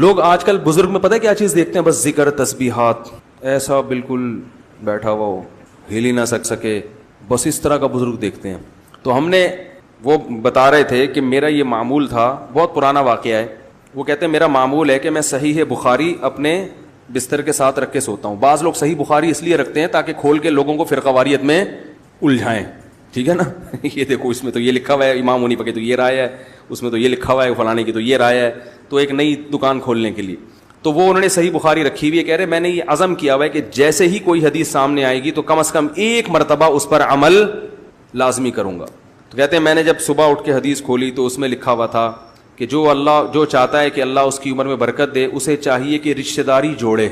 لوگ آج کل بزرگ میں پتہ ہے کیا چیز دیکھتے ہیں؟ بس ذکر تسبیحات، ایسا بالکل بیٹھا ہوا ہو، ہل ہی نہ سکے، بس اس طرح کا بزرگ دیکھتے ہیں. تو ہم نے وہ بتا رہے تھے کہ میرا یہ معمول تھا، بہت پرانا واقعہ ہے. وہ کہتے ہیں میرا معمول ہے کہ میں صحیح بخاری اپنے بستر کے ساتھ رکھ کے سوتا ہوں. بعض لوگ صحیح بخاری اس لیے رکھتے ہیں تاکہ کھول کے لوگوں کو فرقہ واریت میں الجھائیں. ٹھیک ہے نا؟ یہ دیکھو اس میں تو یہ لکھا ہوا ہے، امام حنیفہ کی تو یہ رائے ہے، اس میں تو یہ لکھا ہوا ہے، فلانے کی تو یہ رائے ہے. تو ایک نئی دکان کھولنے کے لیے تو وہ انہوں نے صحیح بخاری رکھی ہوئی ہے. کہہ رہے میں نے یہ عزم کیا ہوا ہے کہ جیسے ہی کوئی حدیث سامنے آئے گی تو کم از کم ایک مرتبہ اس پر عمل لازمی کروں گا. تو کہتے ہیں میں نے جب صبح اٹھ کے حدیث کھولی تو اس میں لکھا ہوا تھا کہ جو چاہتا ہے کہ اللہ اس کی عمر میں برکت دے، اسے چاہیے کہ رشتہ داری جوڑے،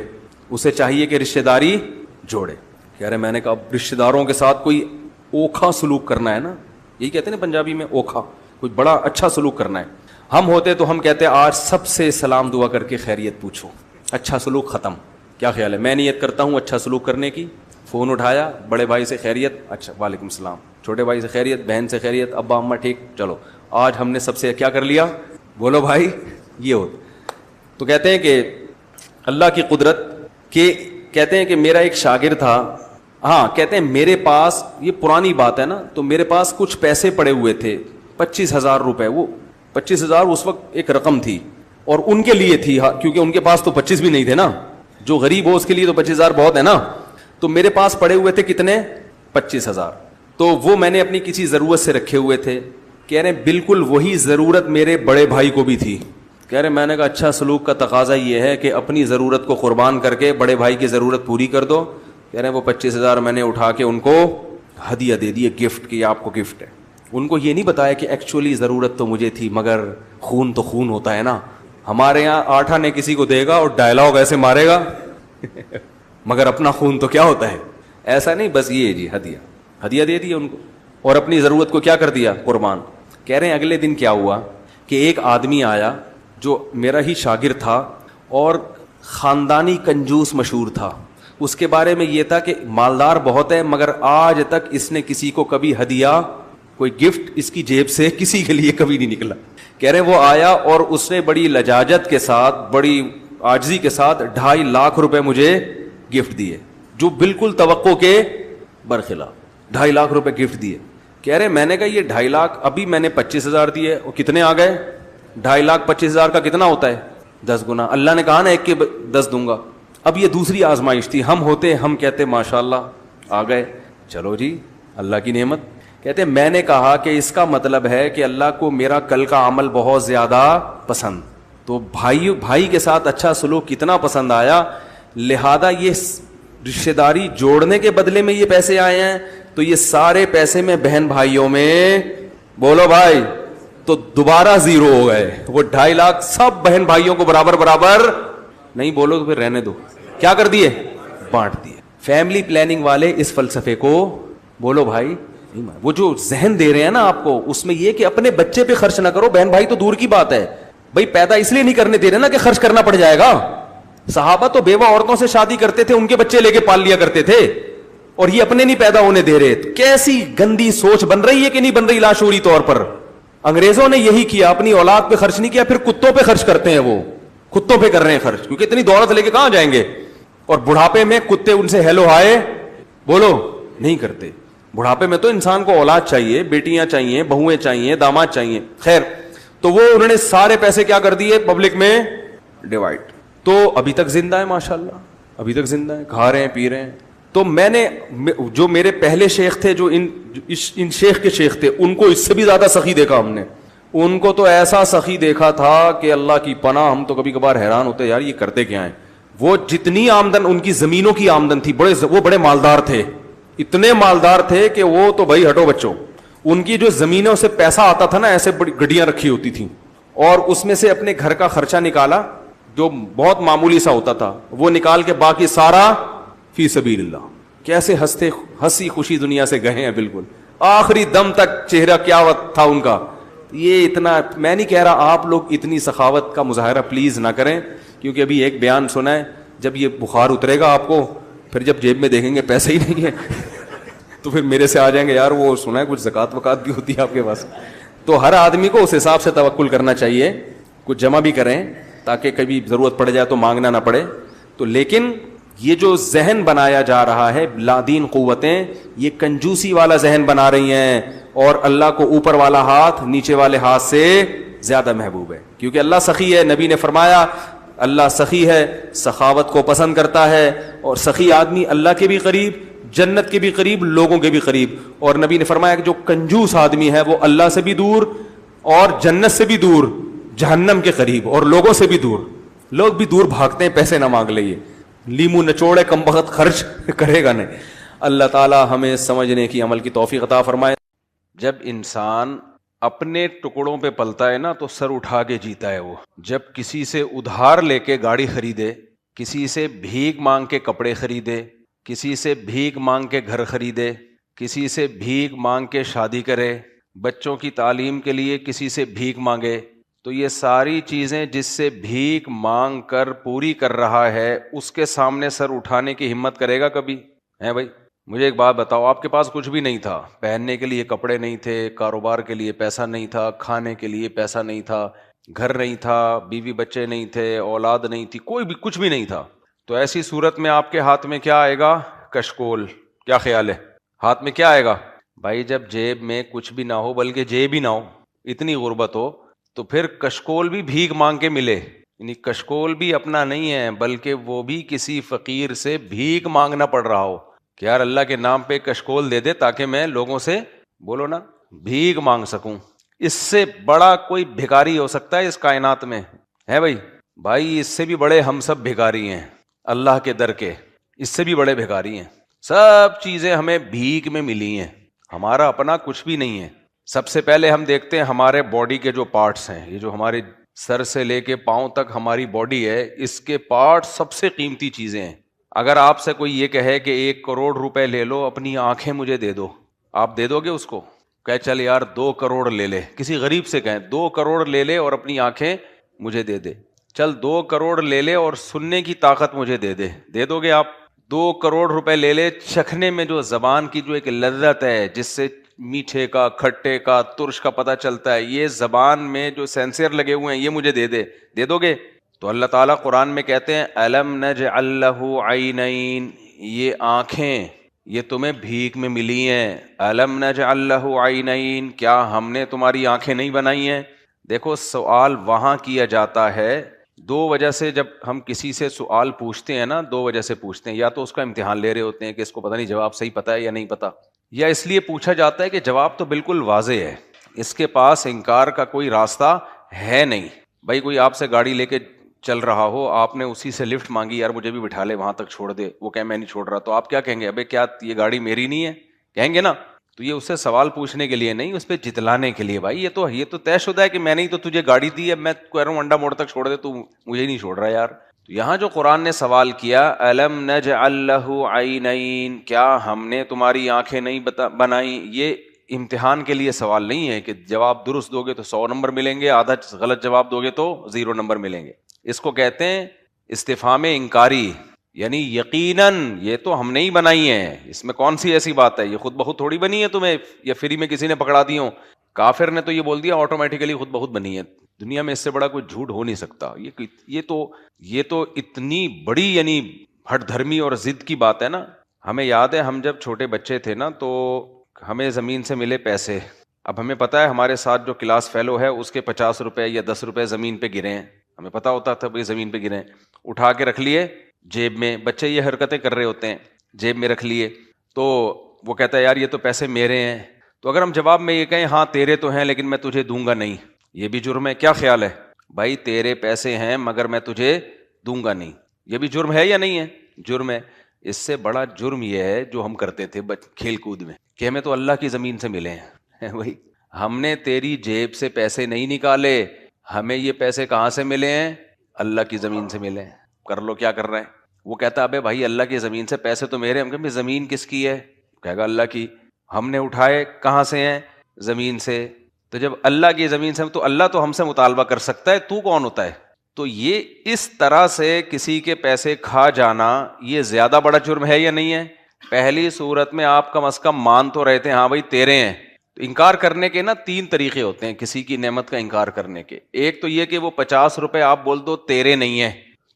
اسے چاہیے کہ رشتہ داری جوڑے. کہہ رہے میں نے کہا رشتہ داروں کے ساتھ کوئی اوکھا سلوک کرنا ہے نا، یہی کہتے ہیں نا پنجابی میں اوکھا، کوئی بڑا اچھا سلوک کرنا ہے. ہم ہوتے تو ہم کہتے آج سب سے سلام دعا کر کے خیریت پوچھو، اچھا سلوک ختم. کیا خیال ہے؟ میں نیت کرتا ہوں اچھا سلوک کرنے کی. فون اٹھایا، بڑے بھائی سے خیریت، اچھا وعلیکم السلام. چھوٹے بھائی سے خیریت، بہن سے خیریت، ابا اماں ٹھیک، چلو آج ہم نے سب سے کیا کر لیا؟ بولو بھائی یہ ہو. تو کہتے ہیں کہ اللہ کی قدرت کہ کہتے ہیں کہ میرا ایک شاگرد تھا. ہاں کہتے ہیں میرے پاس، یہ پرانی بات ہے نا، تو میرے پاس کچھ پیسے پڑے ہوئے تھے، 25,000 روپے. وہ 25,000 اس وقت ایک رقم تھی اور ان کے لیے تھی، کیونکہ ان کے پاس تو 25 بھی نہیں تھے نا. جو غریب ہو اس کے لیے تو 25,000 بہت ہے نا. تو میرے پاس پڑے ہوئے تھے کتنے؟ 25,000. تو وہ میں نے اپنی کسی ضرورت سے رکھے ہوئے تھے. کہہ رہے بالکل وہی ضرورت میرے بڑے بھائی کو بھی تھی. کہہ رہے میں نے کہا اچھا سلوک کا تقاضا یہ ہے کہ اپنی ضرورت کو قربان کر کے بڑے بھائی کی ضرورت پوری کر دو. کہہ رہے ہیں وہ 25,000 میں نے اٹھا کے ان کو ہدیہ دے دیے، گفٹ کی آپ کو گفٹ ہے. ان کو یہ نہیں بتایا کہ ایکچولی ضرورت تو مجھے تھی، مگر خون تو خون ہوتا ہے نا. ہمارے یہاں آٹھا نے کسی کو دے گا اور ڈائلاگ ایسے مارے گا مگر اپنا خون تو کیا ہوتا ہے. ایسا نہیں، بس یہ جی ہدیہ دے دی ان کو اور اپنی ضرورت کو کیا کر دیا؟ قربان. کہہ رہے ہیں اگلے دن کیا ہوا کہ ایک آدمی آیا جو میرا ہی شاگرد تھا اور خاندانی کنجوس مشہور تھا. اس کے بارے میں یہ تھا کہ مالدار بہت ہے مگر آج تک اس نے کسی کو کبھی ہدیہ، کوئی گفٹ اس کی جیب سے کسی کے لیے کبھی نہیں نکلا. کہہ رہے وہ آیا اور اس نے بڑی لجاجت کے ساتھ، بڑی عاجزی کے ساتھ 2.5 لاکھ روپے مجھے گفٹ دیے، جو بالکل توقع کے برخلاف. 2.5 لاکھ روپے گفٹ دیے. کہہ رہے میں نے کہا یہ 2.5 لاکھ، ابھی میں نے 25,000 دیے اور کتنے آ گئے؟ 2.5 لاکھ 25,000 کا کتنا ہوتا ہے؟ 10 گنا. اللہ نے کہا نا ایک کے 10 دوں گا. اب یہ دوسری آزمائش تھی. ہم کہتے ماشاءاللہ آ گئے، چلو جی اللہ کی نعمت. کہتے میں نے کہا کہ اس کا مطلب ہے کہ اللہ کو میرا کل کا عمل بہت زیادہ پسند، تو بھائی کے ساتھ اچھا سلوک کتنا پسند آیا، لہذا یہ رشتہ داری جوڑنے کے بدلے میں یہ پیسے آئے ہیں. تو یہ سارے پیسے میں بہن بھائیوں میں، بولو بھائی، تو دوبارہ زیرو ہو گئے. وہ 2.5 لاکھ سب بہن بھائیوں کو برابر نہیں، بولو تو پھر رہنے دو، کیا کر دیے؟ بانٹ دیے. فیملی پلاننگ والے اس فلسفے کو، بولو بھائی، وہ جو ذہن دے رہے ہیں نا آپ کو، اس میں یہ کہ اپنے بچے پہ خرچ نہ کرو. بہن بھائی تو دور کی بات ہے، بھائی پیدا اس لیے نہیں کرنے دے رہے نا کہ خرچ کرنا پڑ جائے گا. صحابہ تو بیوہ عورتوں سے شادی کرتے تھے، ان کے بچے لے کے پال لیا کرتے تھے، اور یہ اپنے نہیں پیدا ہونے دے رہے. کیسی گندی سوچ بن رہی ہے کہ نہیں بن رہی لاشعوری طور پر. انگریزوں نے یہی کیا، اپنی اولاد پہ خرچ نہیں کیا، پھر کتوں پہ خرچ کرتے ہیں. وہ کتوں پہ کر رہے ہیں خرچ، کیونکہ اتنی دولت لے کے کہاں جائیں گے، اور بڑھاپے میں کتے ان سے ہیلو ہائے بولو نہیں کرتے. بڑھاپے میں تو انسان کو اولاد چاہیے، بیٹیاں چاہیے، بہویں چاہیے، داماد چاہیے. خیر، تو وہ انہوں نے سارے پیسے کیا کر دیے؟ پبلک میں ڈیوائڈ. تو ابھی تک زندہ ہے ماشاءاللہ، ابھی تک زندہ ہے، کھا رہے ہیں، پی رہے ہیں. تو میں نے جو میرے پہلے شیخ تھے، جو ان شیخ کے شیخ تھے، ان کو اس سے بھی زیادہ سخی دیکھا ہم نے. ان کو تو ایسا سخی دیکھا تھا کہ اللہ کی پناہ، ہم تو کبھی کبھار حیران ہوتے یار یہ کرتے کیا ہیں. وہ جتنی آمدن ان کی زمینوں کی آمدن تھی، وہ بڑے مالدار تھے، اتنے مالدار تھے کہ وہ تو بھائی ہٹو بچوں، ان کی جو زمینوں سے پیسہ آتا تھا نا، ایسے بڑی گڈیاں رکھی ہوتی تھیں، اور اس میں سے اپنے گھر کا خرچہ نکالا جو بہت معمولی سا ہوتا تھا، وہ نکال کے باقی سارا فی سبیل اللہ. کیسے ہنسی خوشی دنیا سے گئے ہیں، بالکل آخری دم تک چہرہ کیا تھا ان کا. یہ اتنا، میں نہیں کہہ رہا آپ لوگ اتنی سخاوت کا مظاہرہ پلیز نہ کریں، کیونکہ ابھی ایک بیان سنا ہے، جب یہ بخار اترے گا آپ کو، پھر جب جیب میں دیکھیں گے پیسے ہی نہیں ہے تو پھر میرے سے آ جائیں گے یار وہ سنا ہے کچھ زکوٰۃ وکات بھی ہوتی ہے آپ کے پاس. تو ہر آدمی کو اس حساب سے توکل کرنا چاہیے، کچھ جمع بھی کریں. تاکہ کبھی ضرورت پڑ جائے تو مانگنا نہ پڑے. تو لیکن یہ جو ذہن بنایا جا رہا ہے لادین قوتیں، یہ کنجوسی والا ذہن بنا رہی ہیں، اور اللہ کو اوپر والا ہاتھ نیچے والے ہاتھ سے زیادہ محبوب ہے. کیونکہ اللہ سخی ہے، نبی نے فرمایا اللہ سخی ہے، سخاوت کو پسند کرتا ہے، اور سخی آدمی اللہ کے بھی قریب، جنت کے بھی قریب، لوگوں کے بھی قریب. اور نبی نے فرمایا کہ جو کنجوس آدمی ہے وہ اللہ سے بھی دور اور جنت سے بھی دور، جہنم کے قریب اور لوگوں سے بھی دور. لوگ بھی دور بھاگتے ہیں پیسے نہ مانگ لئے، لیمو نچوڑے کم بخت خرچ کرے گا نہیں. اللہ تعالی ہمیں سمجھنے کی عمل کی توفیق عطا فرمائے. جب انسان اپنے ٹکڑوں پہ پلتا ہے نا تو سر اٹھا کے جیتا ہے. وہ جب کسی سے ادھار لے کے گاڑی خریدے، کسی سے بھیک مانگ کے کپڑے خریدے، کسی سے بھیک مانگ کے گھر خریدے، کسی سے بھیک مانگ کے شادی کرے، بچوں کی تعلیم کے لیے کسی سے بھیک مانگے، تو یہ ساری چیزیں جس سے بھیک مانگ کر پوری کر رہا ہے اس کے سامنے سر اٹھانے کی ہمت کرے گا کبھی؟ ہے بھائی؟ مجھے ایک بات بتاؤ، آپ کے پاس کچھ بھی نہیں تھا، پہننے کے لیے کپڑے نہیں تھے، کاروبار کے لیے پیسہ نہیں تھا، کھانے کے لیے پیسہ نہیں تھا، گھر نہیں تھا، بیوی بچے نہیں تھے، اولاد نہیں تھی، کوئی بھی کچھ بھی نہیں تھا، تو ایسی صورت میں آپ کے ہاتھ میں کیا آئے گا؟ کشکول. کیا خیال ہے؟ ہاتھ میں کیا آئے گا بھائی؟ جب جیب میں کچھ بھی نہ ہو، بلکہ جیب ہی نہ ہو، اتنی غربت ہو، تو پھر کشکول بھی بھیک مانگ کے ملے. یعنی کشکول بھی اپنا نہیں ہے، بلکہ وہ بھی کسی فقیر سے بھیک مانگنا پڑ رہا ہو کہ یار اللہ کے نام پہ کشکول دے دے تاکہ میں لوگوں سے بولو نا بھیک مانگ سکوں. اس سے بڑا کوئی بھکاری ہو سکتا ہے اس کائنات میں؟ ہے بھائی؟ بھائی اس سے بھی بڑے ہم سب بھکاری ہیں اللہ کے در کے، اس سے بھی بڑے بھکاری ہیں. سب چیزیں ہمیں بھیک میں ملی ہیں، ہمارا اپنا کچھ بھی نہیں ہے. سب سے پہلے ہم دیکھتے ہیں ہمارے باڈی کے جو پارٹس ہیں، یہ جو ہمارے سر سے لے کے پاؤں تک ہماری باڈی ہے، اس کے پارٹ سب سے قیمتی چیزیں ہیں. اگر آپ سے کوئی یہ کہے کہ 1 کروڑ روپے لے لو، اپنی آنکھیں مجھے دے دو، آپ دے دو گے اس کو؟ کہ چل یار 2 کروڑ لے لے. کسی غریب سے کہیں 2 کروڑ لے لے اور اپنی آنکھیں مجھے دے دے. چل 2 کروڑ لے لے اور سننے کی طاقت مجھے دے دے، دے دو گے آپ؟ 2 کروڑ روپے لے لے، چکھنے میں جو زبان کی جو ایک لذت ہے، جس سے میٹھے کا، کھٹے کا، ترش کا پتہ چلتا ہے، یہ زبان میں جو سینسر لگے ہوئے ہیں، یہ مجھے دے دے، دے دو گے؟ تو اللہ تعالیٰ قرآن میں کہتے ہیں الم نجعل لہ عینین، یہ آنکھیں یہ تمہیں بھیک میں ملی ہیں. الم نجعل لہ عینین، کیا ہم نے تمہاری آنکھیں نہیں بنائی ہیں؟ دیکھو سوال وہاں کیا جاتا ہے 2 وجہ سے. جب ہم کسی سے سوال پوچھتے ہیں نا، 2 وجہ سے پوچھتے ہیں. یا تو اس کا امتحان لے رہے ہوتے ہیں کہ اس کو پتہ نہیں جواب صحیح پتہ ہے یا نہیں پتہ، یا اس لیے پوچھا جاتا ہے کہ جواب تو بالکل واضح ہے، اس کے پاس انکار کا کوئی راستہ ہے نہیں. بھائی کوئی آپ سے گاڑی لے کے چل رہا ہو، آپ نے اسی سے لفٹ مانگی، یار مجھے بھی بٹھا لے وہاں تک چھوڑ دے، وہ کہے میں نہیں چھوڑ رہا، تو آپ کیا کہیں گے؟ ابے کیا یہ گاڑی میری نہیں ہے؟ کہیں گے نا. تو یہ اس سے سوال پوچھنے کے لیے نہیں، اس پہ جتلانے کے لیے. بھائی یہ تو طے شدہ ہے کہ میں نے ہی تو تجھے گاڑی دی ہے، میں کہہ رہا ہوں انڈا موڑ تک چھوڑ دے، تو مجھے نہیں چھوڑ رہا یار. تو یہاں جو قرآن نے سوال کیا الم نجعل لہ عینین، کیا ہم نے تمہاری آنکھیں نہیں بنائی، یہ امتحان کے لیے سوال نہیں ہے کہ جواب درست دو گے تو 100 نمبر ملیں گے، آدھا غلط جواب دو گے تو 0 نمبر ملیں گے. اس کو کہتے ہیں استفہام انکاری، یعنی یقیناً یہ تو ہم نے ہی بنائی ہیں، اس میں کون سی ایسی بات ہے؟ یہ خود بخود تھوڑی بنی ہے تمہیں، یا فری میں کسی نے پکڑا دی ہوں. کافر نے تو یہ بول دیا آٹومیٹیکلی خود بخود بنی ہے. دنیا میں اس سے بڑا کوئی جھوٹ ہو نہیں سکتا. یہ تو اتنی بڑی یعنی ہٹ دھرمی اور ضد کی بات ہے نا. ہمیں یاد ہے ہم جب چھوٹے بچے تھے نا تو ہمیں زمین سے ملے پیسے. اب ہمیں پتا ہے ہمارے ساتھ جو کلاس فیلو ہے اس کے 50 روپے یا 10 روپے زمین پہ گرے ہیں، ہمیں پتا ہوتا تھا بھائی زمین پہ گرے ہیں، اٹھا کے رکھ لیے جیب میں. بچے یہ حرکتیں کر رہے ہوتے ہیں، جیب میں رکھ لیے. تو وہ کہتا ہے یار یہ تو پیسے میرے ہیں. تو اگر ہم جواب میں یہ کہیں ہاں تیرے تو ہیں لیکن میں تجھے دوں گا نہیں، یہ بھی جرم ہے. کیا خیال ہے بھائی؟ تیرے پیسے ہیں مگر میں تجھے دوں گا نہیں، یہ بھی جرم ہے یا نہیں ہے؟ جرم ہے. اس سے بڑا جرم یہ ہے جو ہم کرتے تھے کھیل کود میں کہ ہمیں تو اللہ کی زمین سے ملے ہیں. بھائی ہم نے تیری جیب سے پیسے نہیں نکالے، ہمیں یہ پیسے کہاں سے ملے ہیں؟ اللہ کی زمین سے ملے ہیں. کر لو کیا کر رہے ہیں. وہ کہتا ابے بھائی اللہ کی زمین سے پیسے تو میرے. ہم کہیں زمین کس کی ہے؟ کہے گا اللہ کی. ہم نے اٹھائے کہاں سے ہیں؟ زمین سے. تو جب اللہ کی زمین سے تو اللہ تو ہم سے مطالبہ کر سکتا ہے، تو کون ہوتا ہے؟ تو یہ اس طرح سے کسی کے پیسے کھا جانا یہ زیادہ بڑا جرم ہے یا نہیں ہے؟ پہلی صورت میں آپ کم از کم مان تو رہتے ہیں ہاں بھائی تیرے ہیں، تو انکار کرنے کے نا 3 طریقے ہوتے ہیں کسی کی نعمت کا انکار کرنے کے. ایک تو یہ کہ وہ 50 روپے آپ بول دو تیرے نہیں ہیں,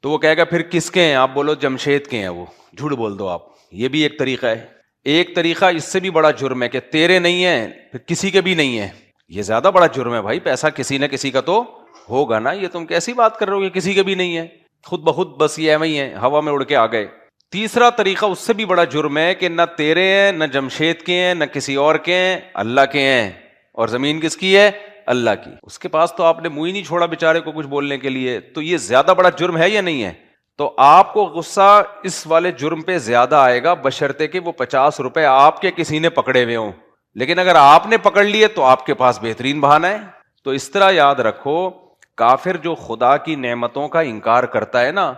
تو وہ کہے گا پھر کس کے ہیں, آپ بولو جمشید کے ہیں, وہ جھوٹ بول دو آپ. یہ بھی ایک طریقہ ہے. ایک طریقہ اس سے بھی بڑا جرم ہے کہ تیرے نہیں ہیں پھر کسی کے بھی نہیں ہیں. یہ زیادہ بڑا جرم ہے بھائی, پیسہ کسی نہ کسی کا تو ہوگا نا, یہ تم کیسی بات کر رہے ہو کہ کسی کے بھی نہیں ہے, خود بخود بس یہ ایویں ہی ہے, ہوا میں اڑ کے آ گئے. تیسرا طریقہ اس سے بھی بڑا جرم ہے کہ نہ تیرے ہیں نہ جمشید کے ہیں نہ کسی اور کے ہیں, اللہ کے ہیں. اور زمین کس کی ہے, اللہ کی. اس کے پاس تو آپ نے منہ ہی نہیں چھوڑا بیچارے کو کچھ بولنے کے لیے, تو یہ زیادہ بڑا جرم ہے یا نہیں ہے؟ تو آپ کو غصہ اس والے جرم پہ زیادہ آئے گا بشرطے کہ وہ 50 روپے آپ کے کسی نے پکڑے ہوئے ہوں. لیکن اگر آپ نے پکڑ لیے تو آپ کے پاس بہترین بہانہ ہے. تو اس طرح یاد رکھو, کافر جو خدا کی نعمتوں کا انکار کرتا ہے نا,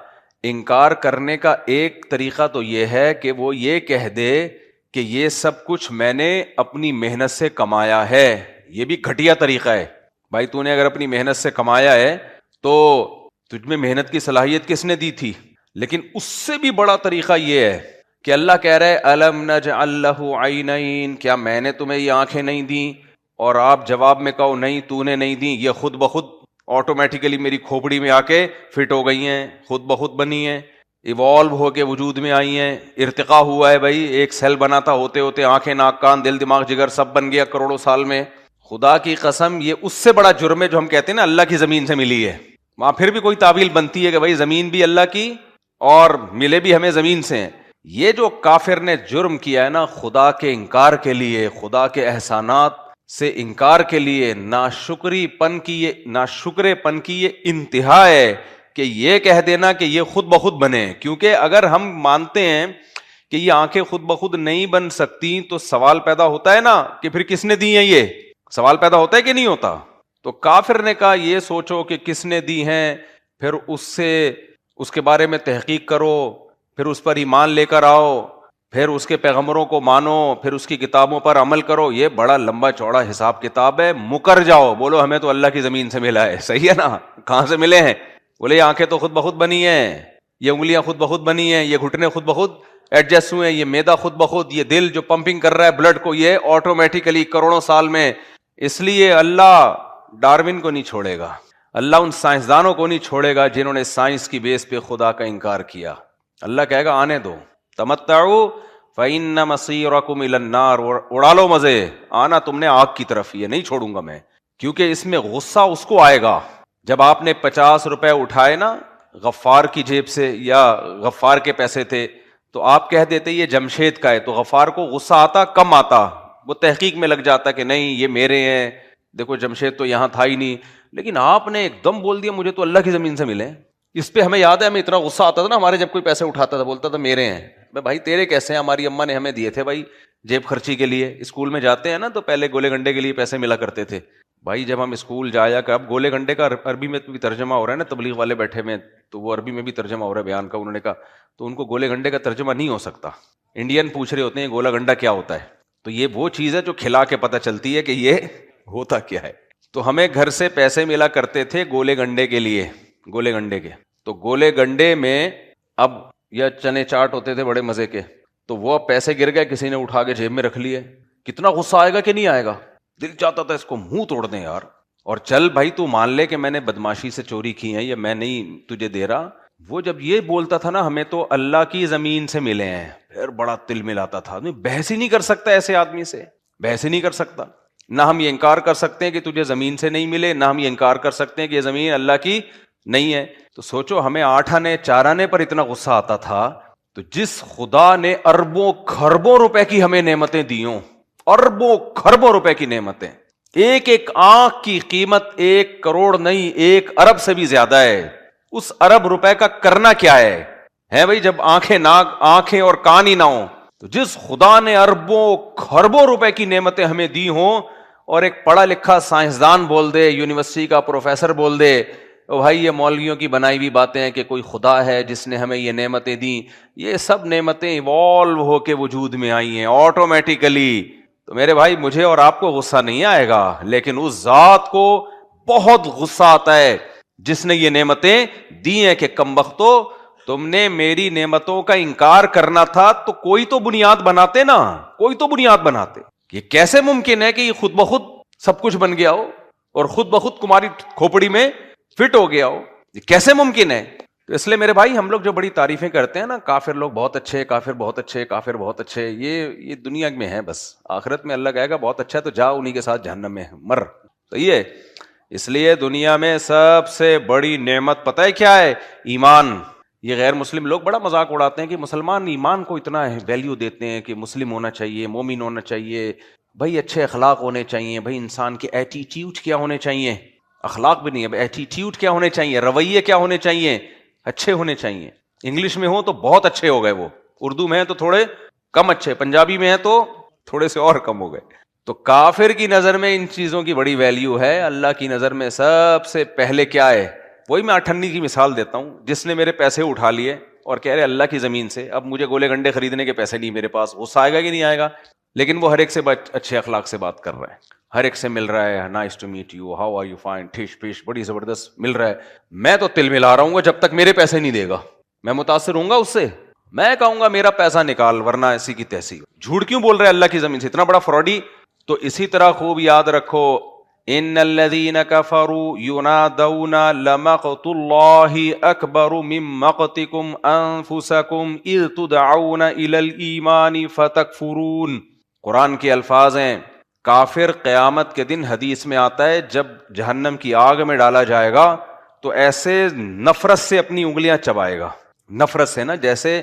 انکار کرنے کا ایک طریقہ تو یہ ہے کہ وہ یہ کہہ دے کہ یہ سب کچھ میں نے اپنی محنت سے کمایا ہے. یہ بھی گھٹیا طریقہ ہے بھائی. تو نے اگر اپنی محنت سے کمایا ہے تو تجھ میں محنت کی صلاحیت کس نے دی تھی؟ لیکن اس سے بھی بڑا طریقہ یہ ہے کہ اللہ کہہ رہا ہے الم نجعل لہ عینین, کیا میں نے تمہیں یہ آنکھیں نہیں دیں؟ اور آپ جواب میں کہو نہیں تو نے نہیں دی, یہ خود بخود آٹومیٹیکلی میری کھوپڑی میں آ کے فٹ ہو گئی ہیں, خود بخود بنی ہیں, ایوالو ہو کے وجود میں آئی ہیں, ارتقا ہوا ہے بھائی. ایک سیل بنا تھا, ہوتے ہوتے آنکھیں ناک کان دل دماغ جگر سب بن گیا کروڑوں سال میں. خدا کی قسم یہ اس سے بڑا جرم ہے جو ہم کہتے ہیں نا اللہ کی زمین سے ملی ہے. وہاں پھر بھی کوئی تعویل بنتی ہے کہ بھائی زمین بھی اللہ کی اور ملے بھی ہمیں زمین سے ہیں. یہ جو کافر نے جرم کیا ہے نا خدا کے انکار کے لیے, خدا کے احسانات سے انکار کے لیے, ناشکری پن کی یہ انتہا ہے کہ یہ کہہ دینا کہ یہ خود بخود بنے. کیونکہ اگر ہم مانتے ہیں کہ یہ آنکھیں خود بخود نہیں بن سکتی تو سوال پیدا ہوتا ہے نا کہ پھر کس نے دی ہیں, یہ سوال پیدا ہوتا ہے کہ نہیں ہوتا؟ تو کافر نے کہا یہ سوچو کہ کس نے دی ہیں, پھر اس کے بارے میں تحقیق کرو, پھر اس پر ایمان لے کر آؤ, پھر اس کے پیغمبروں کو مانو, پھر اس کی کتابوں پر عمل کرو. یہ بڑا لمبا چوڑا حساب کتاب ہے. مکر جاؤ, بولو ہمیں تو اللہ کی زمین سے ملا ہے. صحیح ہے نا, کہاں سے ملے ہیں؟ بولے یہ آنکھیں تو خود بخود بنی ہیں, یہ انگلیاں خود بخود بنی ہیں, یہ گھٹنے خود بخود ایڈجسٹ ہوئے ہیں, یہ معدہ خود بخود, یہ دل جو پمپنگ کر رہا ہے بلڈ کو یہ آٹومیٹیکلی کروڑوں سال میں. اس لیے اللہ ڈارون کو نہیں چھوڑے گا, اللہ ان سائنسدانوں کو نہیں چھوڑے گا جنہوں نے سائنس کی بیس پہ خدا کا انکار کیا. اللہ کہے گا آنے دو, تمتعوا فإن مصيركم إلى النار, اڑا لو مزے, آنا تم نے آگ کی طرف, یہ نہیں چھوڑوں گا میں. کیونکہ اس میں غصہ اس کو آئے گا جب آپ نے 50 روپے اٹھائے نا غفار کی جیب سے, یا غفار کے پیسے تھے, تو آپ کہہ دیتے یہ جمشید کا ہے, تو غفار کو غصہ آتا کم آتا, وہ تحقیق میں لگ جاتا کہ نہیں یہ میرے ہیں, دیکھو جمشید تو یہاں تھا ہی نہیں. لیکن آپ نے ایک دم بول دیا مجھے تو اللہ کی زمین سے ملے. اس پہ ہمیں یاد ہے, ہمیں اتنا غصہ آتا تھا نا ہمارے جب کوئی پیسے اٹھاتا تھا, بولتا تھا میرے ہیں. بھائی تیرے کیسے ہیں؟ ہماری اماں نے ہمیں دیے تھے بھائی جیب خرچی کے لیے. اسکول میں جاتے ہیں نا تو پہلے گولے گنڈے کے لیے پیسے ملا کرتے تھے بھائی. جب ہم اسکول جایا کہ اب گولے گنڈے کا عربی میں بھی ترجمہ ہو رہا ہے نا, تبلیغ والے بیٹھے میں تو وہ عربی میں بھی ترجمہ ہو رہا ہے بیان کا. انہوں نے کہا تو ان کو گولے گنڈے کا ترجمہ نہیں ہو سکتا, انڈین پوچھ رہے ہوتے ہیں گولا گنڈا کیا ہوتا ہے. تو یہ وہ چیز ہے جو کھلا کے پتہ چلتی ہے کہ یہ ہوتا کیا ہے. تو ہمیں گھر سے پیسے ملا کرتے تھے گولے گنڈے کے لیے, گولے گنڈے کے. تو گولے گنڈے میں اب یا چنے چاٹ ہوتے تھے بڑے مزے کے, تو وہ پیسے گر گئے, کسی نے اٹھا کے جیب میں رکھ لیے. کتنا غصہ آئے گا کہ نہیں آئے گا؟ دل چاہتا تھا اس کو منہ توڑ دیں یار. اور چل بھائی تو مان لے کہ میں نے بدماشی سے چوری کی ہے یا میں نہیں تجھے دے رہا. وہ جب یہ بولتا تھا نا ہمیں تو اللہ کی زمین سے ملے ہیں, پھر بڑا تل ملاتا تھا. بحث ہی نہیں کر سکتا ایسے آدمی سے, بحث ہی نہیں کر سکتا. نہ ہم یہ انکار کر سکتے ہیں کہ تجھے زمین سے نہیں ملے, نہ ہم یہ انکار کر سکتے ہیں کہ یہ زمین اللہ کی نہیں ہے. تو سوچو ہمیں 8 آنے 4 آنے پر اتنا غصہ آتا تھا, تو جس خدا نے اربوں کھربوں روپے کی ہمیں نعمتیں دی ہوں, اربوں کھربوں روپے کی نعمتیں, ایک ایک آنکھ کی قیمت 1 کروڑ نہیں 1 ارب سے بھی زیادہ ہے. اس ارب روپے کا کرنا کیا ہے بھائی جب آنکھیں اور کان ہی نہ ہوں. تو جس خدا نے اربوں کھربوں روپے کی نعمتیں ہمیں دی ہوں, اور ایک پڑھا لکھا سائنسدان بول دے, یونیورسٹی کا پروفیسر بول دے بھائی یہ مولویوں کی بنائی ہوئی باتیں ہیں کہ کوئی خدا ہے جس نے ہمیں یہ نعمتیں دیں, یہ سب نعمتیں ایوالو ہو کے وجود میں آئی ہیں آٹومیٹیکلی. تو میرے بھائی مجھے اور آپ کو غصہ نہیں آئے گا, لیکن اس ذات کو بہت غصہ آتا ہے جس نے یہ نعمتیں دی ہیں کہ کمبختو تم نے میری نعمتوں کا انکار کرنا تھا تو کوئی تو بنیاد بناتے نا, کوئی تو بنیاد بناتے یہ کیسے ممکن ہے کہ یہ خود بخود سب کچھ بن گیا ہو اور خود بخود تمہاری کھوپڑی میں فٹ ہو گیا ہو؟ یہ کیسے ممکن ہے؟ تو اس لیے میرے بھائی ہم لوگ جو بڑی تعریفیں کرتے ہیں نا، کافر لوگ بہت اچھے، کافر بہت اچھے، کافر بہت اچھے، یہ دنیا میں ہے بس. آخرت میں اللہ کہے گا بہت اچھا ہے تو جا انہی کے ساتھ جہنم میں مر. تو یہ اس لیے دنیا میں سب سے بڑی نعمت پتہ ہے کیا ہے؟ ایمان. یہ غیر مسلم لوگ بڑا مذاق اڑاتے ہیں کہ مسلمان ایمان کو اتنا ویلیو دیتے ہیں کہ مسلم ہونا چاہیے، مومن ہونا چاہیے، بھائی اچھے اخلاق ہونے چاہیے، بھائی انسان کے ایٹیٹیوڈ کیا ہونے چاہیے، اخلاق بھی نہیں ہے، ایٹیٹیوڈ کیا ہونے چاہیے، رویے کیا ہونے چاہیے، اچھے ہونے چاہیے. انگلش میں ہو تو بہت اچھے ہو گئے وہ، اردو میں ہے تو تھوڑے کم اچھے، پنجابی میں ہے تو تھوڑے سے اور کم ہو گئے. تو کافر کی نظر میں ان چیزوں کی بڑی ویلیو ہے، اللہ کی نظر میں سب سے پہلے کیا ہے؟ وہی میں اٹھنی کی مثال دیتا ہوں، جس نے میرے پیسے اٹھا لیے اور کہہ رہے اللہ کی زمین سے اب مجھے گولے گنڈے خریدنے کے پیسے نہیں میرے پاس، غصہ آئے گا کہ نہیں آئے گا؟ لیکن وہ ہر ایک سے اچھے اخلاق سے بات کر رہا ہے، ہر ایک سے مل رہا ہے، nice to meet you, how are you, fine, ٹھیش پیش، بڑی زبردست مل رہا ہے. میں تو تل ملا رہا ہوں گا جب تک میرے پیسے نہیں دے گا، میں متاثر ہوں گا اس سے، میں کہوں گا میرا پیسہ نکال ورنہ ایسی کی تیسی. جھوٹ کیوں بول رہے اللہ کی زمین سے، اتنا بڑا فراڈی. تو اسی طرح خوب یاد رکھو، ان الذین کفروا ینادون لمقت اللہ اکبر من مقتکم انفسکم اذ تدعون الی الایمان فتکفرون. قرآن کے الفاظ ہیں. کافر قیامت کے دن حدیث میں آتا ہے جب جہنم کی آگ میں ڈالا جائے گا تو ایسے نفرت سے اپنی انگلیاں چبائے گا. نفرت سے نا، جیسے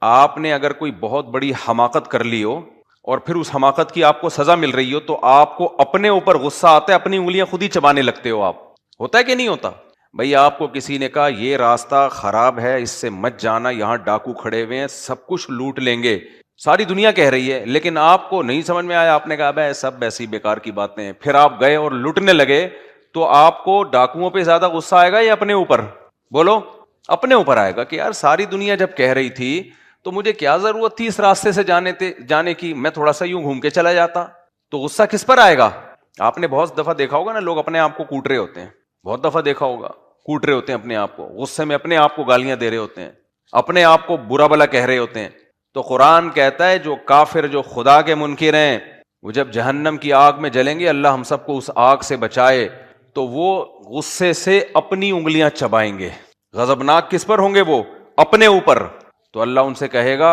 آپ نے اگر کوئی بہت بڑی حماقت کر لی ہو اور پھر اس حماقت کی آپ کو سزا مل رہی ہو تو آپ کو اپنے اوپر غصہ آتا ہے، اپنی انگلیاں خود ہی چبانے لگتے ہو آپ. ہوتا ہے کہ نہیں ہوتا؟ بھئی آپ کو کسی نے کہا یہ راستہ خراب ہے، اس سے مت جانا، یہاں ڈاکو کھڑے ہوئے ہیں، سب کچھ لوٹ لیں گے، ساری دنیا کہہ رہی ہے، لیکن آپ کو نہیں سمجھ میں آیا، آپ نے کہا بھائی سب ایسی بیکار کی باتیں ہیں، پھر آپ گئے اور لوٹنے لگے، تو آپ کو ڈاکوؤں پہ زیادہ غصہ آئے گا یا اپنے اوپر؟ بولو. اپنے اوپر آئے گا کہ یار ساری دنیا جب کہہ رہی تھی تو مجھے کیا ضرورت تھی اس راستے سے جانے کی، میں تھوڑا سا یوں گھوم کے چلا جاتا. تو غصہ کس پر آئے گا؟ آپ نے بہت دفعہ دیکھا ہوگا نا، لوگ اپنے آپ کو کوٹ رہے ہوتے ہیں، بہت دفعہ دیکھا ہوگا، کوٹ رہے ہوتے ہیں اپنے آپ کو، غصے میں اپنے آپ کو گالیاں دے رہے ہوتے ہیں، اپنے آپ کو برا بلا کہہ رہے ہوتے ہیں. تو قرآن کہتا ہے جو کافر، جو خدا کے منکر ہیں، وہ جب جہنم کی آگ میں جلیں گے، اللہ ہم سب کو اس آگ سے بچائے، تو وہ غصے سے اپنی انگلیاں چبائیں گے. غضبناک کس پر ہوں گے؟ وہ اپنے اوپر. تو اللہ ان سے کہے گا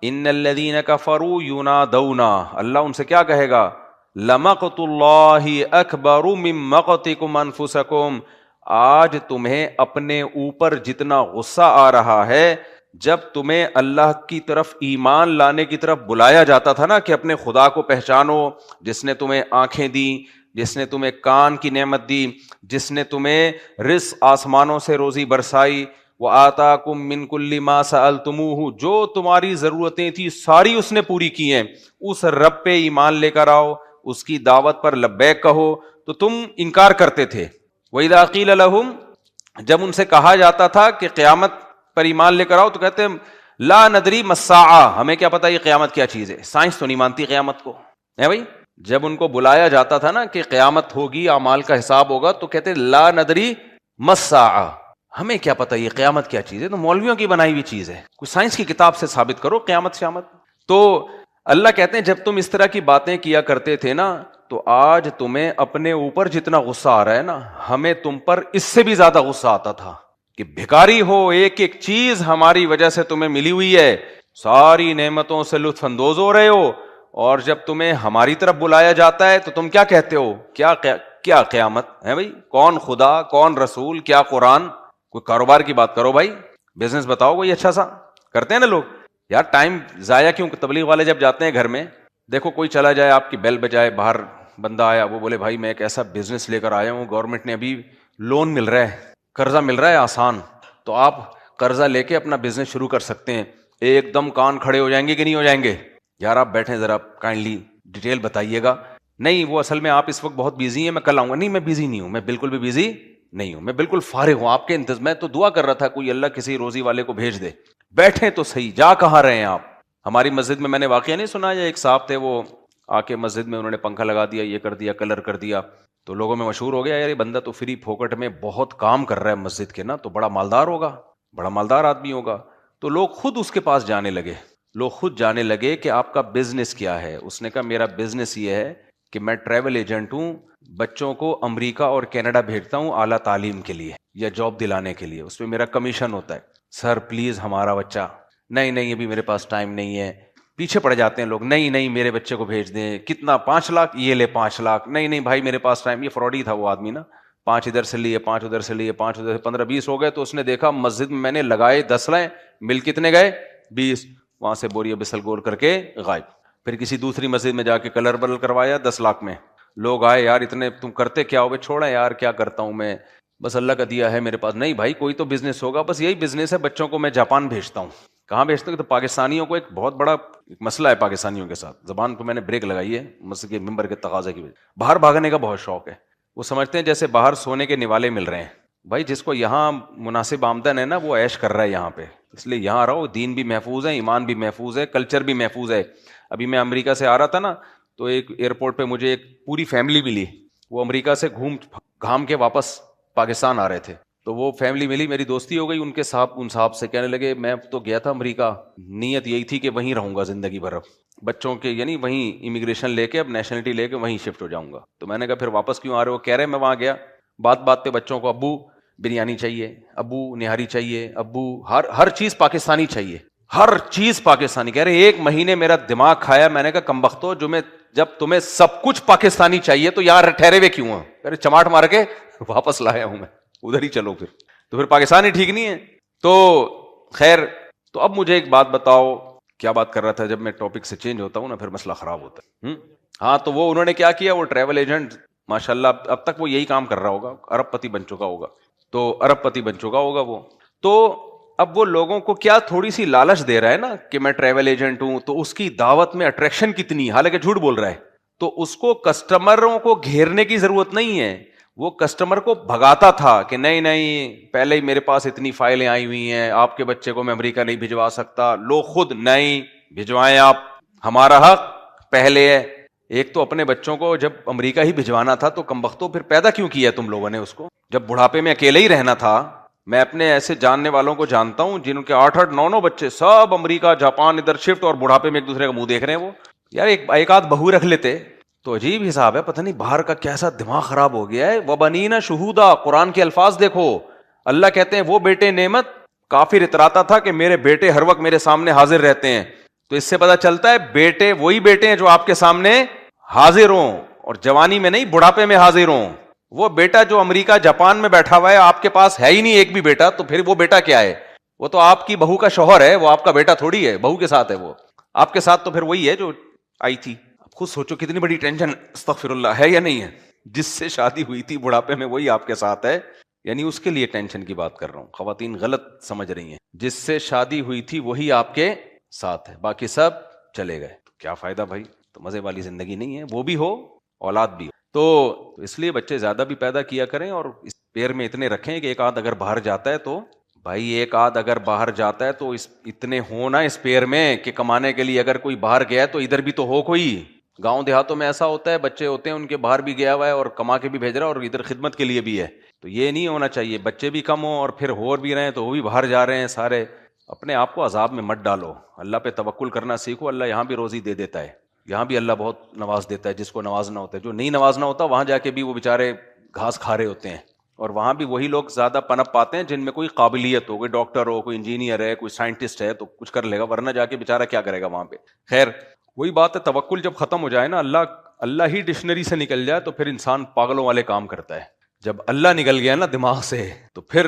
ان الذین کفروا ینادون، اللہ ان سے کیا کہے گا؟ لمقت اللہ اکبر من مقتکم انفسکم. آج تمہیں اپنے اوپر جتنا غصہ آ رہا ہے، جب تمہیں اللہ کی طرف ایمان لانے کی طرف بلایا جاتا تھا نا کہ اپنے خدا کو پہچانو، جس نے تمہیں آنکھیں دی، جس نے تمہیں کان کی نعمت دی، جس نے تمہیں رزق آسمانوں سے روزی برسائی، وَآتَاكُم مِّن كُلِّ مَا سَأَلْتُمُوهُ، جو تمہاری ضرورتیں تھی ساری اس نے پوری کی ہیں. اس رب پہ ایمان لے کر آؤ، اس کی دعوت پر لبیک کہو، تو تم انکار کرتے تھے. وَإِذَا قِيلَ لَهُمْ، جب ان سے کہا جاتا تھا کہ قیامت پر ایمان لے کر آؤ، تو کہتے ہیں لا ندری ما الساعہ، ہمیں کیا پتا یہ قیامت کیا چیز ہے، سائنس تو نہیں مانتی قیامت کو، ہے بھائی. جب ان کو بلایا جاتا تھا نا کہ قیامت ہوگی، اعمال کا حساب ہوگا، تو کہتے لا ندری ما الساعہ، ہمیں کیا پتا یہ قیامت کیا چیز ہے، تو مولویوں کی بنائی ہوئی چیز ہے، کوئی سائنس کی کتاب سے ثابت کرو قیامت شیامت. تو اللہ کہتے ہیں جب تم اس طرح کی باتیں کیا کرتے تھے نا، تو آج تمہیں اپنے اوپر جتنا غصہ آ رہا ہے نا، ہمیں تم پر اس سے بھی زیادہ غصہ آتا تھا کہ بھکاری ہو، ایک ایک چیز ہماری وجہ سے تمہیں ملی ہوئی ہے، ساری نعمتوں سے لطف اندوز ہو رہے ہو، اور جب تمہیں ہماری طرف بلایا جاتا ہے تو تم کیا کہتے ہو؟ کیا قیامت ہے بھائی، کون خدا، کون رسول، کیا قرآن؟ کوئی کاروبار کی بات کرو بھائی، بزنس بتاؤ کوئی اچھا سا. کرتے ہیں نا لوگ. یار ٹائم ضائع کیوں؟ تبلیغ والے جب جاتے ہیں گھر میں، دیکھو کوئی چلا جائے، آپ کی بیل بجائے، باہر بندہ آیا، وہ بولے بھائی میں ایک ایسا بزنس لے کر آیا ہوں، گورنمنٹ نے ابھی لون مل رہا ہے، قرضہ مل رہا ہے آسان، تو آپ قرضہ لے کے اپنا بزنس شروع کر سکتے ہیں. ایک دم کان کھڑے ہو جائیں گے کہ نہیں ہو جائیں گے؟ یار آپ بیٹھیں ذرا، کائنڈلی ڈیٹیل بتائیے گا. نہیں وہ اصل میں آپ اس وقت بہت بیزی ہیں، میں کل آؤں گا. نہیں میں بیزی نہیں ہوں، میں بالکل بھی بیزی نہیں ہوں، میں بالکل فارغ ہوں، آپ کے انتظار میں تو دعا کر رہا تھا کوئی اللہ کسی روزی والے کو بھیج دے. بیٹھیں تو صحیح، جا کہاں رہے ہیں آپ؟ ہماری مسجد میں نے واقعہ نہیں سنا، یا ایک صاحب تھے وہ آ کے مسجد میں انہوں نے پنکھا لگا دیا، یہ کر دیا، کلر کر دیا، تو لوگوں میں مشہور ہو گیا یار یہ بندہ تو فری پھوکٹ میں بہت کام کر رہا ہے مسجد کے نا، تو بڑا مالدار ہوگا، بڑا مالدار آدمی ہوگا. تو لوگ خود اس کے پاس جانے لگے لوگ خود جانے لگے کہ آپ کا بزنس کیا ہے. اس نے کہا میرا بزنس یہ ہے کہ میں ٹریول ایجنٹ ہوں, بچوں کو امریکہ اور کینیڈا بھیجتا ہوں اعلیٰ تعلیم کے لیے یا جاب دلانے کے لیے, اس میں میرا کمیشن ہوتا ہے. سر پلیز ہمارا بچہ, نہیں ابھی میرے پاس ٹائم نہیں ہے. پیچھے پڑ جاتے ہیں لوگ, نہیں میرے بچے کو بھیج دیں. کتنا, 5 لاکھ, یہ لے 5 لاکھ. نہیں بھائی میرے پاس ٹائم. یہ فراڈی تھا وہ آدمی نا, 5 ادھر سے لیے, 5 ادھر سے لیے, 5 ادھر سے, 15-20 ہو گئے. تو اس نے دیکھا مسجد میں نے لگائے 10 لائیں, مل کتنے گئے 20, وہاں سے بوریا بسل گول کر کے غائب. پھر کسی دوسری مسجد میں جا کے کلر بدل کروایا 10 لاکھ میں. لوگ آئے, یار اتنے تم کرتے کیا ہو؟ چھوڑیں یار, کیا کرتا ہوں میں, بس اللہ کا دیا ہے میرے پاس. نہیں بھائی کوئی تو بزنس ہوگا. بس یہی بزنس ہے, بچوں کو میں جاپان بھیجتا ہوں. کہاں بھیجتے ہو؟ تو پاکستانیوں کو ایک بہت بڑا مسئلہ ہے پاکستانیوں کے ساتھ. زبان کو میں نے بریک لگائی ہے مسجد کے ممبر کے تقاضے کی وجہ. باہر بھاگنے کا بہت شوق ہے. وہ سمجھتے ہیں جیسے باہر سونے کے نوالے مل رہے ہیں. بھائی جس کو یہاں مناسب آمدن ہے نا, وہ عیش کر رہا ہے یہاں پہ, اس لیے یہاں رہو. دین بھی محفوظ ہے, ایمان بھی محفوظ ہے, کلچر بھی محفوظ ہے. ابھی میں امریکہ سے آ رہا تھا نا, تو ایک ایئرپورٹ پہ مجھے ایک پوری فیملی ملی. وہ امریکہ سے گھام کے واپس پاکستان آ رہے تھے. تو وہ فیملی ملی, میری دوستی ہو گئی ان صاحب سے. کہنے لگے میں تو گیا تھا امریکہ, نیت یہی تھی کہ وہیں رہوں گا زندگی بھر, اب بچوں کے یعنی وہیں امیگریشن لے کے, اب نیشنلٹی لے کے وہیں شفٹ ہو جاؤں گا. تو میں نے کہا پھر واپس کیوں آ رہے ہو؟ کہہ رہے میں وہاں گیا, بات پہ بچوں کو ابو بریانی چاہیے, ابو نہاری چاہیے, ابو ہر چیز پاکستانی چاہیے, ہر چیز پاکستانی. کہہ رہے 1 مہینے میرا دماغ کھایا. میں نے کہا کمبختو, جب تمہیں سب کچھ پاکستانی چاہیے تو یہاں ٹھہرے ہوئے کیوں ہیں؟ کہہ رہے چماٹ مار کے واپس لایا ہوں میں, ادھر ہی چلو پھر. تو پھر پاکستانی ٹھیک نہیں ہے. تو خیر, تو اب مجھے ایک بات بتاؤ, کیا بات کر رہا تھا؟ جب میں ٹاپک سے چینج ہوتا ہوں نا پھر مسئلہ خراب ہوتا ہے. ہاں, تو وہ انہوں نے کیا کیا, وہ ٹریول ایجنٹ ماشاءاللہ اب تک وہ یہی کام کر رہا ہوگا, ارب پتی بن چکا ہوگا وہ. تو اب وہ لوگوں کو کیا تھوڑی سی لالچ دے رہا ہے نا کہ میں ٹریول ایجنٹ ہوں, تو اس کی دعوت میں اٹریکشن کتنی ہے, حالانکہ جھوٹ بول رہا ہے. تو اس کو کسٹمروں کو گھیرنے کی ضرورت نہیں ہے. وہ کسٹمر کو بھگاتا تھا کہ نہیں پہلے ہی میرے پاس اتنی فائلیں آئی ہوئی ہیں, آپ کے بچے کو میں امریکہ نہیں بھجوا سکتا. لوگ خود نہیں بھجوائیں, آپ, ہمارا حق پہلے ہے. ایک تو اپنے بچوں کو جب امریکہ ہی بھجوانا تھا تو کمبختوں پھر پیدا کیوں کیا تم لوگوں نے اس کو, جب بڑھاپے میں اکیلے ہی رہنا تھا. میں اپنے ایسے جاننے والوں کو جانتا ہوں جن کے 8-9 بچے سب امریکہ جاپان ادھر شفٹ, اور بڑھاپے میں ایک دوسرے کا منہ دیکھ رہے ہیں. وہ یار ایک آدھ بہو رکھ لیتے تو عجیب حساب ہے. پتہ نہیں باہر کا کیسا دماغ خراب ہو گیا ہے. وَبَنِينَ شُهُودًا, قرآن کے الفاظ دیکھو. اللہ کہتے ہیں وہ بیٹے نعمت, کافر اتراتا تھا کہ میرے بیٹے ہر وقت میرے سامنے حاضر رہتے ہیں. تو اس سے پتہ چلتا ہے بیٹے وہی بیٹے ہیں جو آپ کے سامنے حاضر ہوں, اور جوانی میں نہیں بڑھاپے میں حاضر ہوں. وہ بیٹا جو امریکہ جاپان میں بیٹھا ہوا ہے, آپ کے پاس ہے ہی نہیں ایک بھی بیٹا, تو پھر وہ بیٹا کیا ہے؟ وہ تو آپ کی بہو کا شوہر ہے, وہ آپ کا بیٹا تھوڑی ہے. بہو کے ساتھ ہے, وہ آپ کے ساتھ تو پھر وہی ہے جو آئی تھی. خود سوچو کتنی بڑی ٹینشن, استغفر اللہ, ہے یا نہیں ہے؟ جس سے شادی ہوئی تھی بڑھاپے میں وہی آپ کے ساتھ ہے, یعنی اس کے لیے ٹینشن کی بات کر رہا ہوں. خواتین غلط سمجھ رہی ہیں, جس سے شادی ہوئی تھی وہی آپ کے ساتھ ہے, باقی سب چلے گئے. کیا فائدہ بھائی, تو مزے والی زندگی نہیں ہے. وہ بھی ہو اولاد بھی ہو, تو اس لیے بچے زیادہ بھی پیدا کیا کریں, اور اس پیر میں اتنے رکھیں کہ ایک آدھ اگر باہر جاتا ہے تو بھائی ایک آدھ اگر باہر جاتا ہے تو اتنے ہونا اس پیر میں کہ کمانے کے لیے اگر کوئی باہر گیا ہے تو ادھر بھی تو ہو کوئی. گاؤں دیہاتوں میں ایسا ہوتا ہے, بچے ہوتے ہیں ان کے باہر بھی گیا ہوا ہے اور کما کے بھی بھیج رہا ہے اور ادھر خدمت کے لیے بھی ہے. تو یہ نہیں ہونا چاہیے. بچے بھی کم ہوں اور پھر ہو بھی رہے ہیں تو وہ بھی باہر جا رہے ہیں سارے. اپنے آپ کو عذاب میں مت ڈالو, اللہ پہ توکل کرنا سیکھو. اللہ یہاں بھی روزی دے دیتا ہے, یہاں بھی اللہ بہت نواز دیتا ہے جس کو نوازنا ہوتا ہے. جو نہیں نوازنا ہوتا وہاں جا کے بھی وہ بیچارے گھاس کھا رہے ہوتے ہیں, اور وہاں بھی وہی لوگ زیادہ پنپ پاتے ہیں جن میں کوئی قابلیت ہو, کوئی ڈاکٹر ہو, کوئی انجینئر ہے, کوئی سائنٹسٹ ہے تو کچھ کر لے گا, ورنہ جا کے بیچارہ کیا کرے گا وہاں پہ. خیر وہی بات ہے, توکل جب ختم ہو جائے نا, اللہ ہی ڈکشنری سے نکل جائے تو پھر انسان پاگلوں والے کام کرتا ہے. جب اللہ نکل گیا نا دماغ سے تو پھر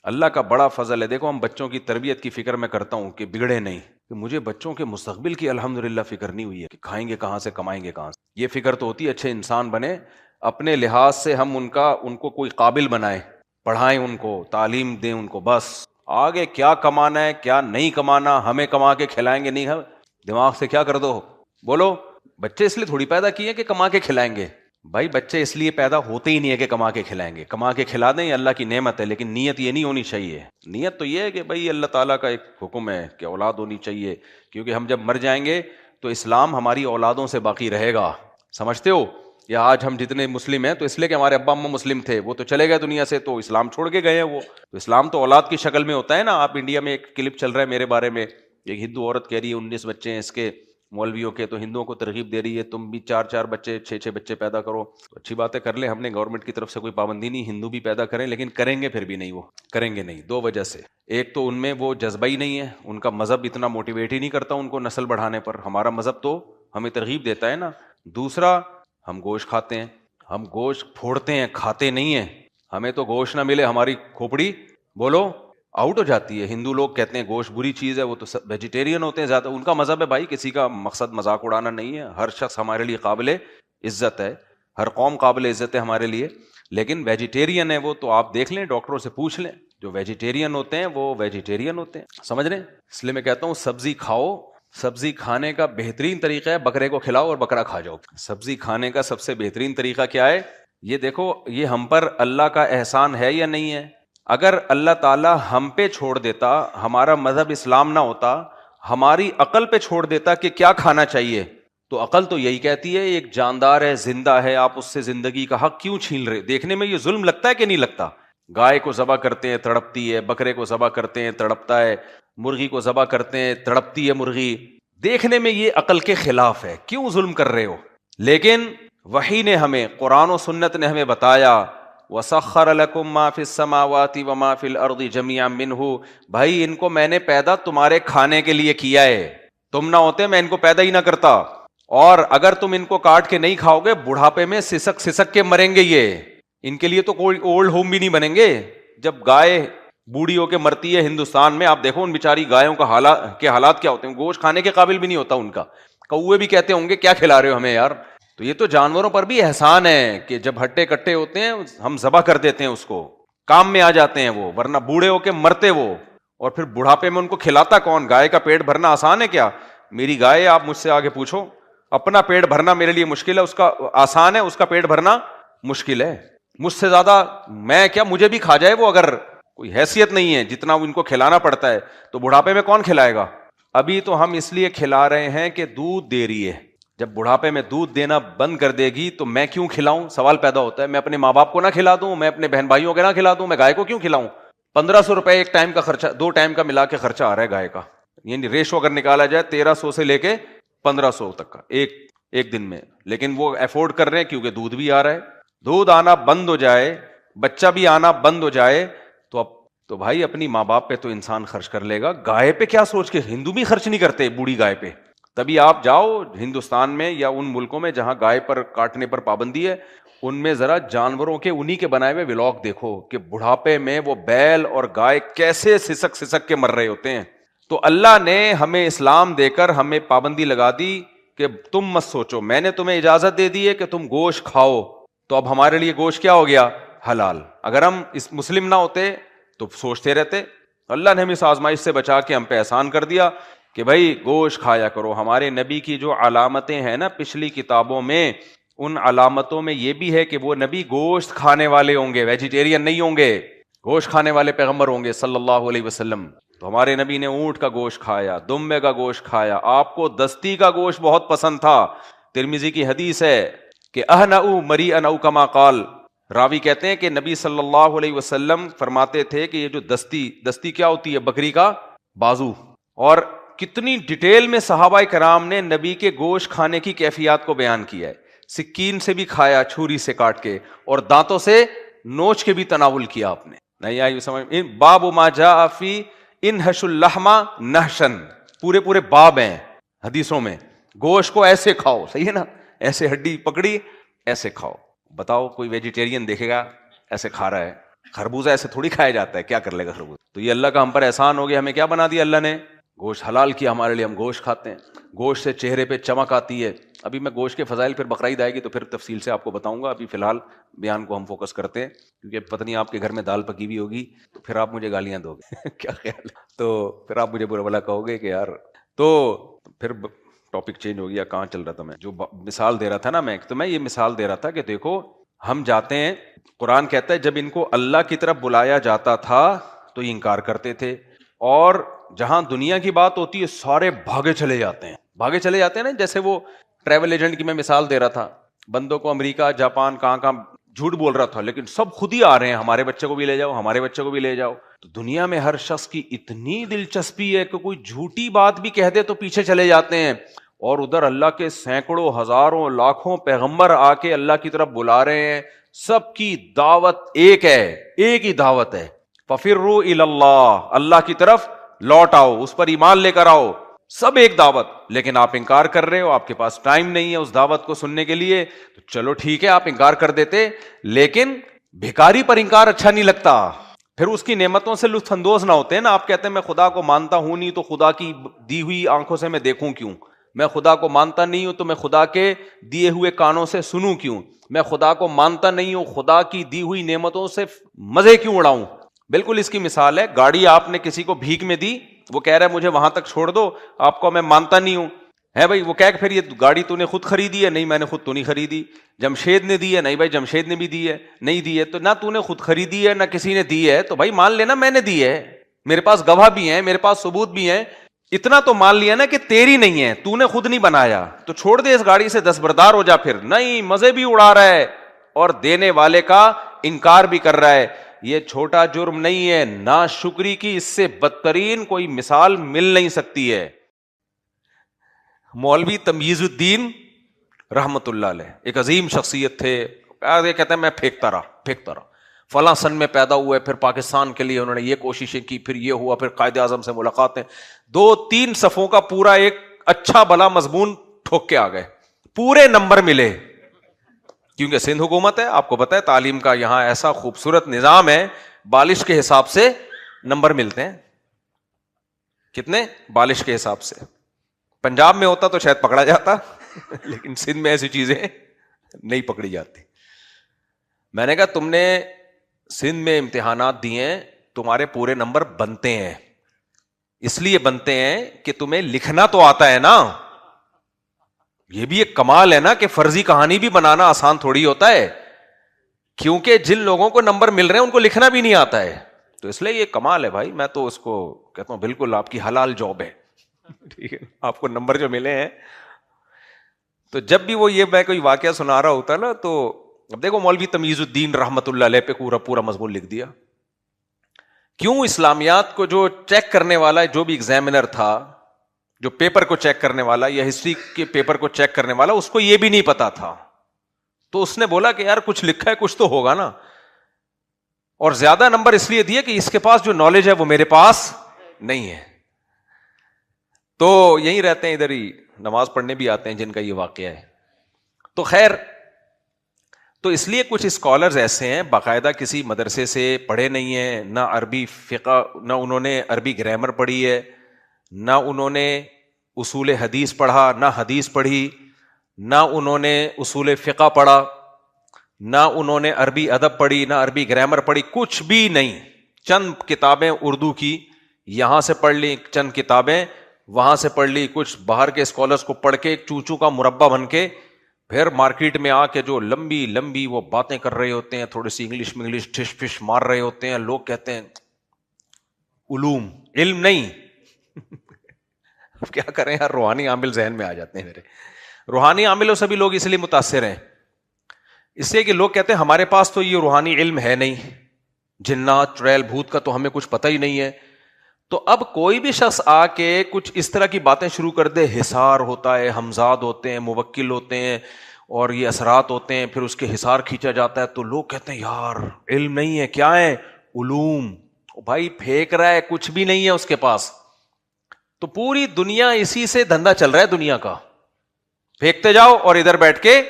اللہ کا بڑا فضل ہے. دیکھو ہم بچوں کی تربیت کی فکر میں کرتا ہوں کہ بگڑے نہیں, کہ مجھے بچوں کے مستقبل کی الحمدللہ فکر نہیں ہوئی ہے کہ کھائیں گے کہاں سے, کمائیں گے کہاں سے. یہ فکر تو ہوتی ہے اچھے انسان بنے, اپنے لحاظ سے ہم ان کو کوئی قابل بنائیں, پڑھائیں ان کو, تعلیم دیں ان کو. بس آگے کیا کمانا ہے کیا نہیں کمانا, ہمیں کما کے کھلائیں گے نہیں, ہم دماغ سے کیا کر دو بولو. بچے اس لیے تھوڑی پیدا کیے کہ کما کے کھلائیں گے. بھائی بچے اس لیے پیدا ہوتے ہی نہیں ہے کہ کما کے کھلائیں گے. کما کے کھلا دیں یہ اللہ کی نعمت ہے, لیکن نیت یہ نہیں ہونی چاہیے. نیت تو یہ ہے کہ بھائی اللہ تعالیٰ کا ایک حکم ہے کہ اولاد ہونی چاہیے, کیونکہ ہم جب مر جائیں گے تو اسلام ہماری اولادوں سے باقی رہے گا. سمجھتے ہو؟ یا آج ہم جتنے مسلم ہیں تو اس لیے کہ ہمارے ابا اماں مسلم تھے, وہ تو چلے گئے دنیا سے تو اسلام چھوڑ کے گئے ہیں. وہ تو اسلام تو اولاد کی شکل میں ہوتا ہے نا. آپ انڈیا میں ایک کلپ چل رہا ہے میرے بارے میں ایک ہندو عورت کہہ رہی ہے 19 بچے ہیں اس کے مولویوں کے، تو ہندوؤں کو ترغیب دے رہی ہے تم بھی 4 بچے 6 بچے پیدا کرو. تو اچھی بات ہے، کر لیں، ہم نے گورنمنٹ کی طرف سے کوئی پابندی نہیں، ہندو بھی پیدا کریں، لیکن کریں گے پھر بھی نہیں، وہ کریں گے نہیں. 2 وجہ سے، ایک تو ان میں وہ جذبہ ہی نہیں ہے، ان کا مذہب اتنا موٹیویٹ ہی نہیں کرتا ان کو نسل بڑھانے پر، ہمارا مذہب تو ہمیں ترغیب دیتا ہے نا. دوسرا، ہم گوشت کھاتے ہیں، ہم گوشت پھوڑتے ہیں، کھاتے نہیں ہیں. ہمیں تو گوشت نہ ملے ہماری کھوپڑی بولو آؤٹ ہو جاتی ہے. ہندو لوگ کہتے ہیں گوشت بری چیز ہے، وہ تو ویجیٹیرین ہوتے ہیں زیادہ، ان کا مذہب ہے بھائی، کسی کا مقصد مذاق اڑانا نہیں ہے، ہر شخص ہمارے لیے قابل عزت ہے، ہر قوم قابل عزت ہے ہمارے لیے. لیکن ویجیٹیرین ہے وہ تو آپ دیکھ لیں، ڈاکٹروں سے پوچھ لیں، جو ویجیٹیرین ہوتے ہیں وہ ویجیٹیرین ہوتے ہیں، سمجھ رہے ہیں. اس لیے میں کہتا ہوں سبزی کھاؤ. سبزی کھانے کا بہترین طریقہ ہے بکرے کو کھلاؤ اور بکرا کھا جاؤ. سبزی کھانے کا سب سے بہترین طریقہ کیا ہے؟ یہ دیکھو، یہ ہم پر اللہ کا احسان ہے یا نہیں ہے؟ اگر اللہ تعالی ہم پہ چھوڑ دیتا، ہمارا مذہب اسلام نہ ہوتا، ہماری عقل پہ چھوڑ دیتا کہ کیا کھانا چاہیے، تو عقل تو یہی کہتی ہے ایک جاندار ہے، زندہ ہے، آپ اس سے زندگی کا حق کیوں چھین رہے؟ دیکھنے میں یہ ظلم لگتا ہے کہ نہیں لگتا؟ گائے کو ذبح کرتے ہیں تڑپتی ہے، بکرے کو ذبح کرتے ہیں تڑپتا ہے، مرغی کو ذبح کرتے ہیں تڑپتی ہے مرغی. دیکھنے میں یہ عقل کے خلاف ہے، کیوں ظلم کر رہے ہو؟ لیکن وحی نے ہمیں، قرآن و سنت نے ہمیں بتایا، وَسَخَّرَ لَكُم مَّا فِي السَّمَاوَاتِ وَمَا فِي الْأَرْضِ جَمِيعًا مِّنْهُ، بھائی ان کو میں نے پیدا تمہارے کھانے کے لیے کیا ہے، تم نہ ہوتے میں ان کو پیدا ہی نہ کرتا. اور اگر تم ان کو کاٹ کے نہیں کھاؤ گے، بڑھاپے میں سسک سسک کے مریں گے. یہ ان کے لیے تو کوئی اولڈ ہوم بھی نہیں بنیں گے. جب گائے بوڑھی ہو کے مرتی ہے ہندوستان میں، آپ دیکھو ان بیچاری گایوں کا حالات کیا ہوتے ہیں، گوشت کھانے کے قابل بھی نہیں ہوتا ان کا. کوے بھی کہتے ہوں گے کیا کھلا رہے ہو ہمیں یار. تو یہ تو جانوروں پر بھی احسان ہے کہ جب ہٹے کٹے ہوتے ہیں ہم ذبح کر دیتے ہیں، اس کو کام میں آ جاتے ہیں وہ، ورنہ بوڑھے ہو کے مرتے وہ، اور پھر بڑھاپے میں ان کو کھلاتا کون؟ گائے کا پیٹ بھرنا آسان ہے کیا؟ میری گائے، آپ مجھ سے آگے پوچھو، اپنا پیٹ بھرنا میرے لیے مشکل ہے، اس کا آسان ہے، اس کا پیٹ بھرنا مشکل ہے. مجھ سے زیادہ میں کیا، مجھے بھی کھا جائے وہ، اگر کوئی حیثیت نہیں ہے جتنا ان کو کھلانا پڑتا ہے، تو بڑھاپے میں کون کھلائے گا؟ ابھی تو ہم اس لیے کھلا رہے ہیں کہ دودھ دے رہی ہے، جب بڑھاپے میں دودھ دینا بند کر دے گی تو میں کیوں کھلاؤں؟ سوال پیدا ہوتا ہے. میں اپنے ماں باپ کو نہ کھلا دوں، میں اپنے بہن بھائیوں کو نہ کھلا دوں، میں گائے کو کیوں کھلاؤں؟ 1500 روپے ایک ٹائم کا خرچہ، 2 ٹائم کا ملا کے خرچہ آ رہا ہے گائے کا، یعنی ریشو اگر نکالا جائے 1300 سے لے کے 1500 تک کا ایک دن میں. لیکن وہ افورڈ کر رہے ہیں کیونکہ دودھ بھی آ رہا ہے. دودھ آنا بند ہو جائے، بچہ بھی آنا بند ہو جائے تو بھائی اپنی ماں باپ پہ تو انسان خرچ کر لے گا. گائے پہ کیا سوچ کے؟ ہندو بھی خرچ نہیں کرتے بوڑھی گائے پہ. تبھی آپ جاؤ ہندوستان میں یا ان ملکوں میں جہاں گائے پر کاٹنے پر پابندی ہے، ان میں ذرا جانوروں کے انہی کے بنائے ہوئے ولاگ دیکھو کہ بڑھاپے میں وہ بیل اور گائے کیسے سسک سسک کے مر رہے ہوتے ہیں. تو اللہ نے ہمیں اسلام دے کر ہمیں پابندی لگا دی کہ تم مت سوچو، میں نے تمہیں اجازت دے دی ہے کہ تم گوشت کھاؤ. تو اب ہمارے لیے گوشت کیا ہو گیا؟ حلال. اگر ہم اس مسلم نہ ہوتے تو سوچتے رہتے. اللہ نے ہمیں اس آزمائش سے بچا کے ہم پہ احسان کر دیا کہ بھائی گوشت کھایا کرو. ہمارے نبی کی جو علامتیں ہیں نا پچھلی کتابوں میں، ان علامتوں میں یہ بھی ہے کہ وہ نبی گوشت کھانے والے ہوں گے، ویجیٹیرین نہیں ہوں گے، گوشت کھانے والے پیغمبر ہوں گے صلی اللہ علیہ وسلم. تو ہمارے نبی نے اونٹ کا گوشت کھایا، دمبے کا گوشت کھایا. آپ کو دستی کا گوشت بہت پسند تھا. ترمذی کی حدیث ہے کہ اہنؤ مریئن او کما قال، راوی کہتے ہیں کہ نبی صلی اللہ علیہ وسلم فرماتے تھے کہ یہ جو دستی کیا ہوتی ہے؟ بکری کا بازو. اور کتنی ڈیٹیل میں صحابہ کرام نے نبی کے گوشت کھانے کی کیفیات کو بیان کیا ہے. سکین سے بھی کھایا، چھری سے کاٹ کے، اور دانتوں سے نوچ کے بھی تناول کیا. آپ نے نہیں آئی سمجھ؟ باب ما جاء فی انحش اللحم نحشن، پورے باب ہیں حدیثوں میں. گوشت کو ایسے کھاؤ، صحیح ہے نا، ایسے ہڈی پکڑی ایسے کھاؤ. بتاؤ کوئی ویجیٹیرین دیکھے گا ایسے کھا رہا ہے؟ خربوزہ ایسے تھوڑی کھایا جاتا ہے، کیا کر لے گا خربوزہ؟ تو یہ اللہ کا ہم پر احسان ہو گیا. ہمیں کیا بنا دیا اللہ نے؟ گوشت حلال کیا ہمارے لیے، ہم گوشت کھاتے ہیں. گوشت سے چہرے پہ چمک آتی ہے. ابھی میں گوشت کے فضائل پھر بقرعید آئے گی تو پھر تفصیل سے آپ کو بتاؤں گا. ابھی فی الحال بیان کو ہم فوکس کرتے ہیں کیونکہ پتہ نہیں آپ کے گھر میں دال پکی بھی ہوگی تو پھر آپ مجھے گالیاں دو گے کیا خیال ہے؟ تو پھر آپ مجھے برا بھلا کہو گے کہ یار. تو پھر ٹاپک چینج ہو گیا. کہاں چل رہا تھا میں؟ جو مثال دے رہا تھا نا میں یہ مثال دے رہا تھا کہ دیکھو ہم جاتے ہیں، قرآن کہتا ہے جب ان کو اللہ کی طرف بلایا جاتا تھا تو یہ انکار کرتے تھے، اور جہاں دنیا کی بات ہوتی ہے سارے بھاگے چلے جاتے ہیں نا. جیسے وہ ٹریول ایجنٹ کی میں مثال دے رہا تھا، بندوں کو امریکہ جاپان کہاں جھوٹ بول رہا تھا لیکن سب خود ہی آ رہے ہیں, ہمارے بچے کو بھی لے جاؤ, ہمارے بچے کو بھی لے جاؤ. تو دنیا میں ہر شخص کی اتنی دلچسپی ہے کہ کوئی جھوٹی بات بھی کہہ دے تو پیچھے چلے جاتے ہیں, اور ادھر اللہ کے سینکڑوں ہزاروں لاکھوں پیغمبر آ کے اللہ کی طرف بلا رہے ہیں. سب کی دعوت ایک ہے, ایک ہی دعوت ہے, ففروا الی اللہ, اللہ کی طرف لوٹ آؤ, اس پر ایمان لے کر آؤ. سب ایک دعوت, لیکن آپ انکار کر رہے ہو, آپ کے پاس ٹائم نہیں ہے اس دعوت کو سننے کے لیے. تو چلو ٹھیک ہے آپ انکار کر دیتے, لیکن بھکاری پر انکار اچھا نہیں لگتا, پھر اس کی نعمتوں سے لطف اندوز نہ ہوتے ہیں نا. آپ کہتے ہیں میں خدا کو مانتا ہوں نہیں تو خدا کی دی ہوئی آنکھوں سے میں دیکھوں کیوں, میں خدا کو مانتا نہیں ہوں تو میں خدا کے دیے ہوئے کانوں سے سنوں کیوں, میں خدا کو مانتا نہیں ہوں خدا کی دی ہوئی نعمتوں سے مزے کیوں اڑاؤں. بالکل اس کی مثال ہے, گاڑی آپ نے کسی کو بھیک میں دی, وہ کہہ رہا ہے مجھے وہاں تک چھوڑ دو, آپ کو میں مانتا نہیں ہوں, ہے بھائی, وہ کہہ کہ پھر یہ گاڑی تو نے خود خریدی ہے, نہیں میں نے خود تو نہیں خریدی. جمشید نے دی ہے, نہیں بھائی جمشید نے بھی دی ہے, نہیں دی ہے. تو نہ تو نے خود خریدی ہے نہ کسی نے دی ہے, تو بھائی مان لینا میں نے دی ہے, میرے پاس گواہ بھی ہیں, میرے پاس ثبوت بھی ہیں. اتنا تو مان لیا نا کہ تیری نہیں ہے, تو نے خود نہیں بنایا, تو چھوڑ دے اس گاڑی سے, دستبردار ہو جا. پھر نہیں, مزے بھی اڑا رہا ہے اور دینے والے کا انکار بھی کر رہا ہے. یہ چھوٹا جرم نہیں ہے, ناشکری کی اس سے بدترین کوئی مثال مل نہیں سکتی ہے. مولوی تمیز الدین رحمت اللہ علیہ ایک عظیم شخصیت تھے. کہتے ہیں میں پھینکتا رہا, فلاں سن میں پیدا ہوئے, پھر پاکستان کے لیے انہوں نے یہ کوششیں کی, پھر یہ ہوا, پھر قائد اعظم سے ملاقاتیں, 2-3 صفوں کا پورا ایک اچھا بھلا مضمون ٹھوک کے آ گئے, پورے نمبر ملے. کیونکہ سندھ حکومت ہے, آپ کو پتا ہے تعلیم کا یہاں ایسا خوبصورت نظام ہے, بالش کے حساب سے نمبر ملتے ہیں. کتنے؟ بالش کے حساب سے. پنجاب میں ہوتا تو شاید پکڑا جاتا, لیکن سندھ میں ایسی چیزیں نہیں پکڑی جاتی. میں نے کہا تم نے سندھ میں امتحانات دیے, تمہارے پورے نمبر بنتے ہیں, اس لیے بنتے ہیں کہ تمہیں لکھنا تو آتا ہے نا. یہ بھی ایک کمال ہے نا کہ فرضی کہانی بھی بنانا آسان تھوڑی ہوتا ہے, کیونکہ جن لوگوں کو نمبر مل رہے ہیں ان کو لکھنا بھی نہیں آتا ہے. تو اس لیے یہ کمال ہے بھائی, میں تو اس کو کہتا ہوں بالکل آپ کی حلال جاب ہے, ٹھیک ہے, آپ کو نمبر جو ملے ہیں. تو جب بھی وہ یہ میں کوئی واقعہ سنا رہا ہوتا نا, تو اب دیکھو مولوی تمیز الدین رحمت اللہ علیہ پہ پورا مضمون لکھ دیا. کیوں اسلامیات کو جو چیک کرنے والا, جو بھی ایگزامینر تھا, جو پیپر کو چیک کرنے والا یا ہسٹری کے پیپر کو چیک کرنے والا, اس کو یہ بھی نہیں پتا تھا. تو اس نے بولا کہ یار کچھ لکھا ہے, کچھ تو ہوگا نا, اور زیادہ نمبر اس لیے دیے کہ اس کے پاس جو نالج ہے وہ میرے پاس نہیں ہے. تو یہیں رہتے ہیں, ادھر ہی نماز پڑھنے بھی آتے ہیں جن کا یہ واقعہ ہے. تو خیر, تو اس لیے کچھ اسکالرز ایسے ہیں باقاعدہ کسی مدرسے سے پڑھے نہیں ہیں, نہ عربی فقہ, نہ انہوں نے عربی گرامر پڑھی ہے, نہ انہوں نے اصول حدیث پڑھا, نہ حدیث پڑھی, نہ انہوں نے اصول فقہ پڑھا, نہ انہوں نے عربی ادب پڑھی, نہ عربی گرامر پڑھی, کچھ بھی نہیں. چند کتابیں اردو کی یہاں سے پڑھ لی, چند کتابیں وہاں سے پڑھ لی, کچھ باہر کے اسکالرس کو پڑھ کے ایک چوچو کا مربع بن کے پھر مارکیٹ میں آ کے جو لمبی لمبی وہ باتیں کر رہے ہوتے ہیں, تھوڑی سی انگلش ٹھش پش مار رہے ہوتے ہیں. لوگ کہتے ہیں علوم, علم نہیں. کیا کریں یار, روحانی عامل ذہن میں آ جاتے ہیں میرے. روحانی عاملوں سے بھی لوگ اس لیے متاثر ہیں, اس لیے کہ لوگ کہتے ہیں ہمارے پاس تو یہ روحانی علم ہے نہیں, جنات چڑیل بھوت کا تو ہمیں کچھ پتہ ہی نہیں ہے. تو اب کوئی بھی شخص آ کے کچھ اس طرح کی باتیں شروع کر دے, حصار ہوتا ہے, حمزاد ہوتے ہیں, موکل ہوتے ہیں, اور یہ اثرات ہوتے ہیں, پھر اس کے حصار کھینچا جاتا ہے, تو لوگ کہتے ہیں یار علم نہیں ہے, کیا ہے علوم. بھائی پھینک رہا ہے, کچھ بھی نہیں ہے اس کے پاس. تو پوری دنیا اسی سے دھندا چل رہا ہے دنیا کا, پھینکتے جاؤ اور ادھر بیٹھ کے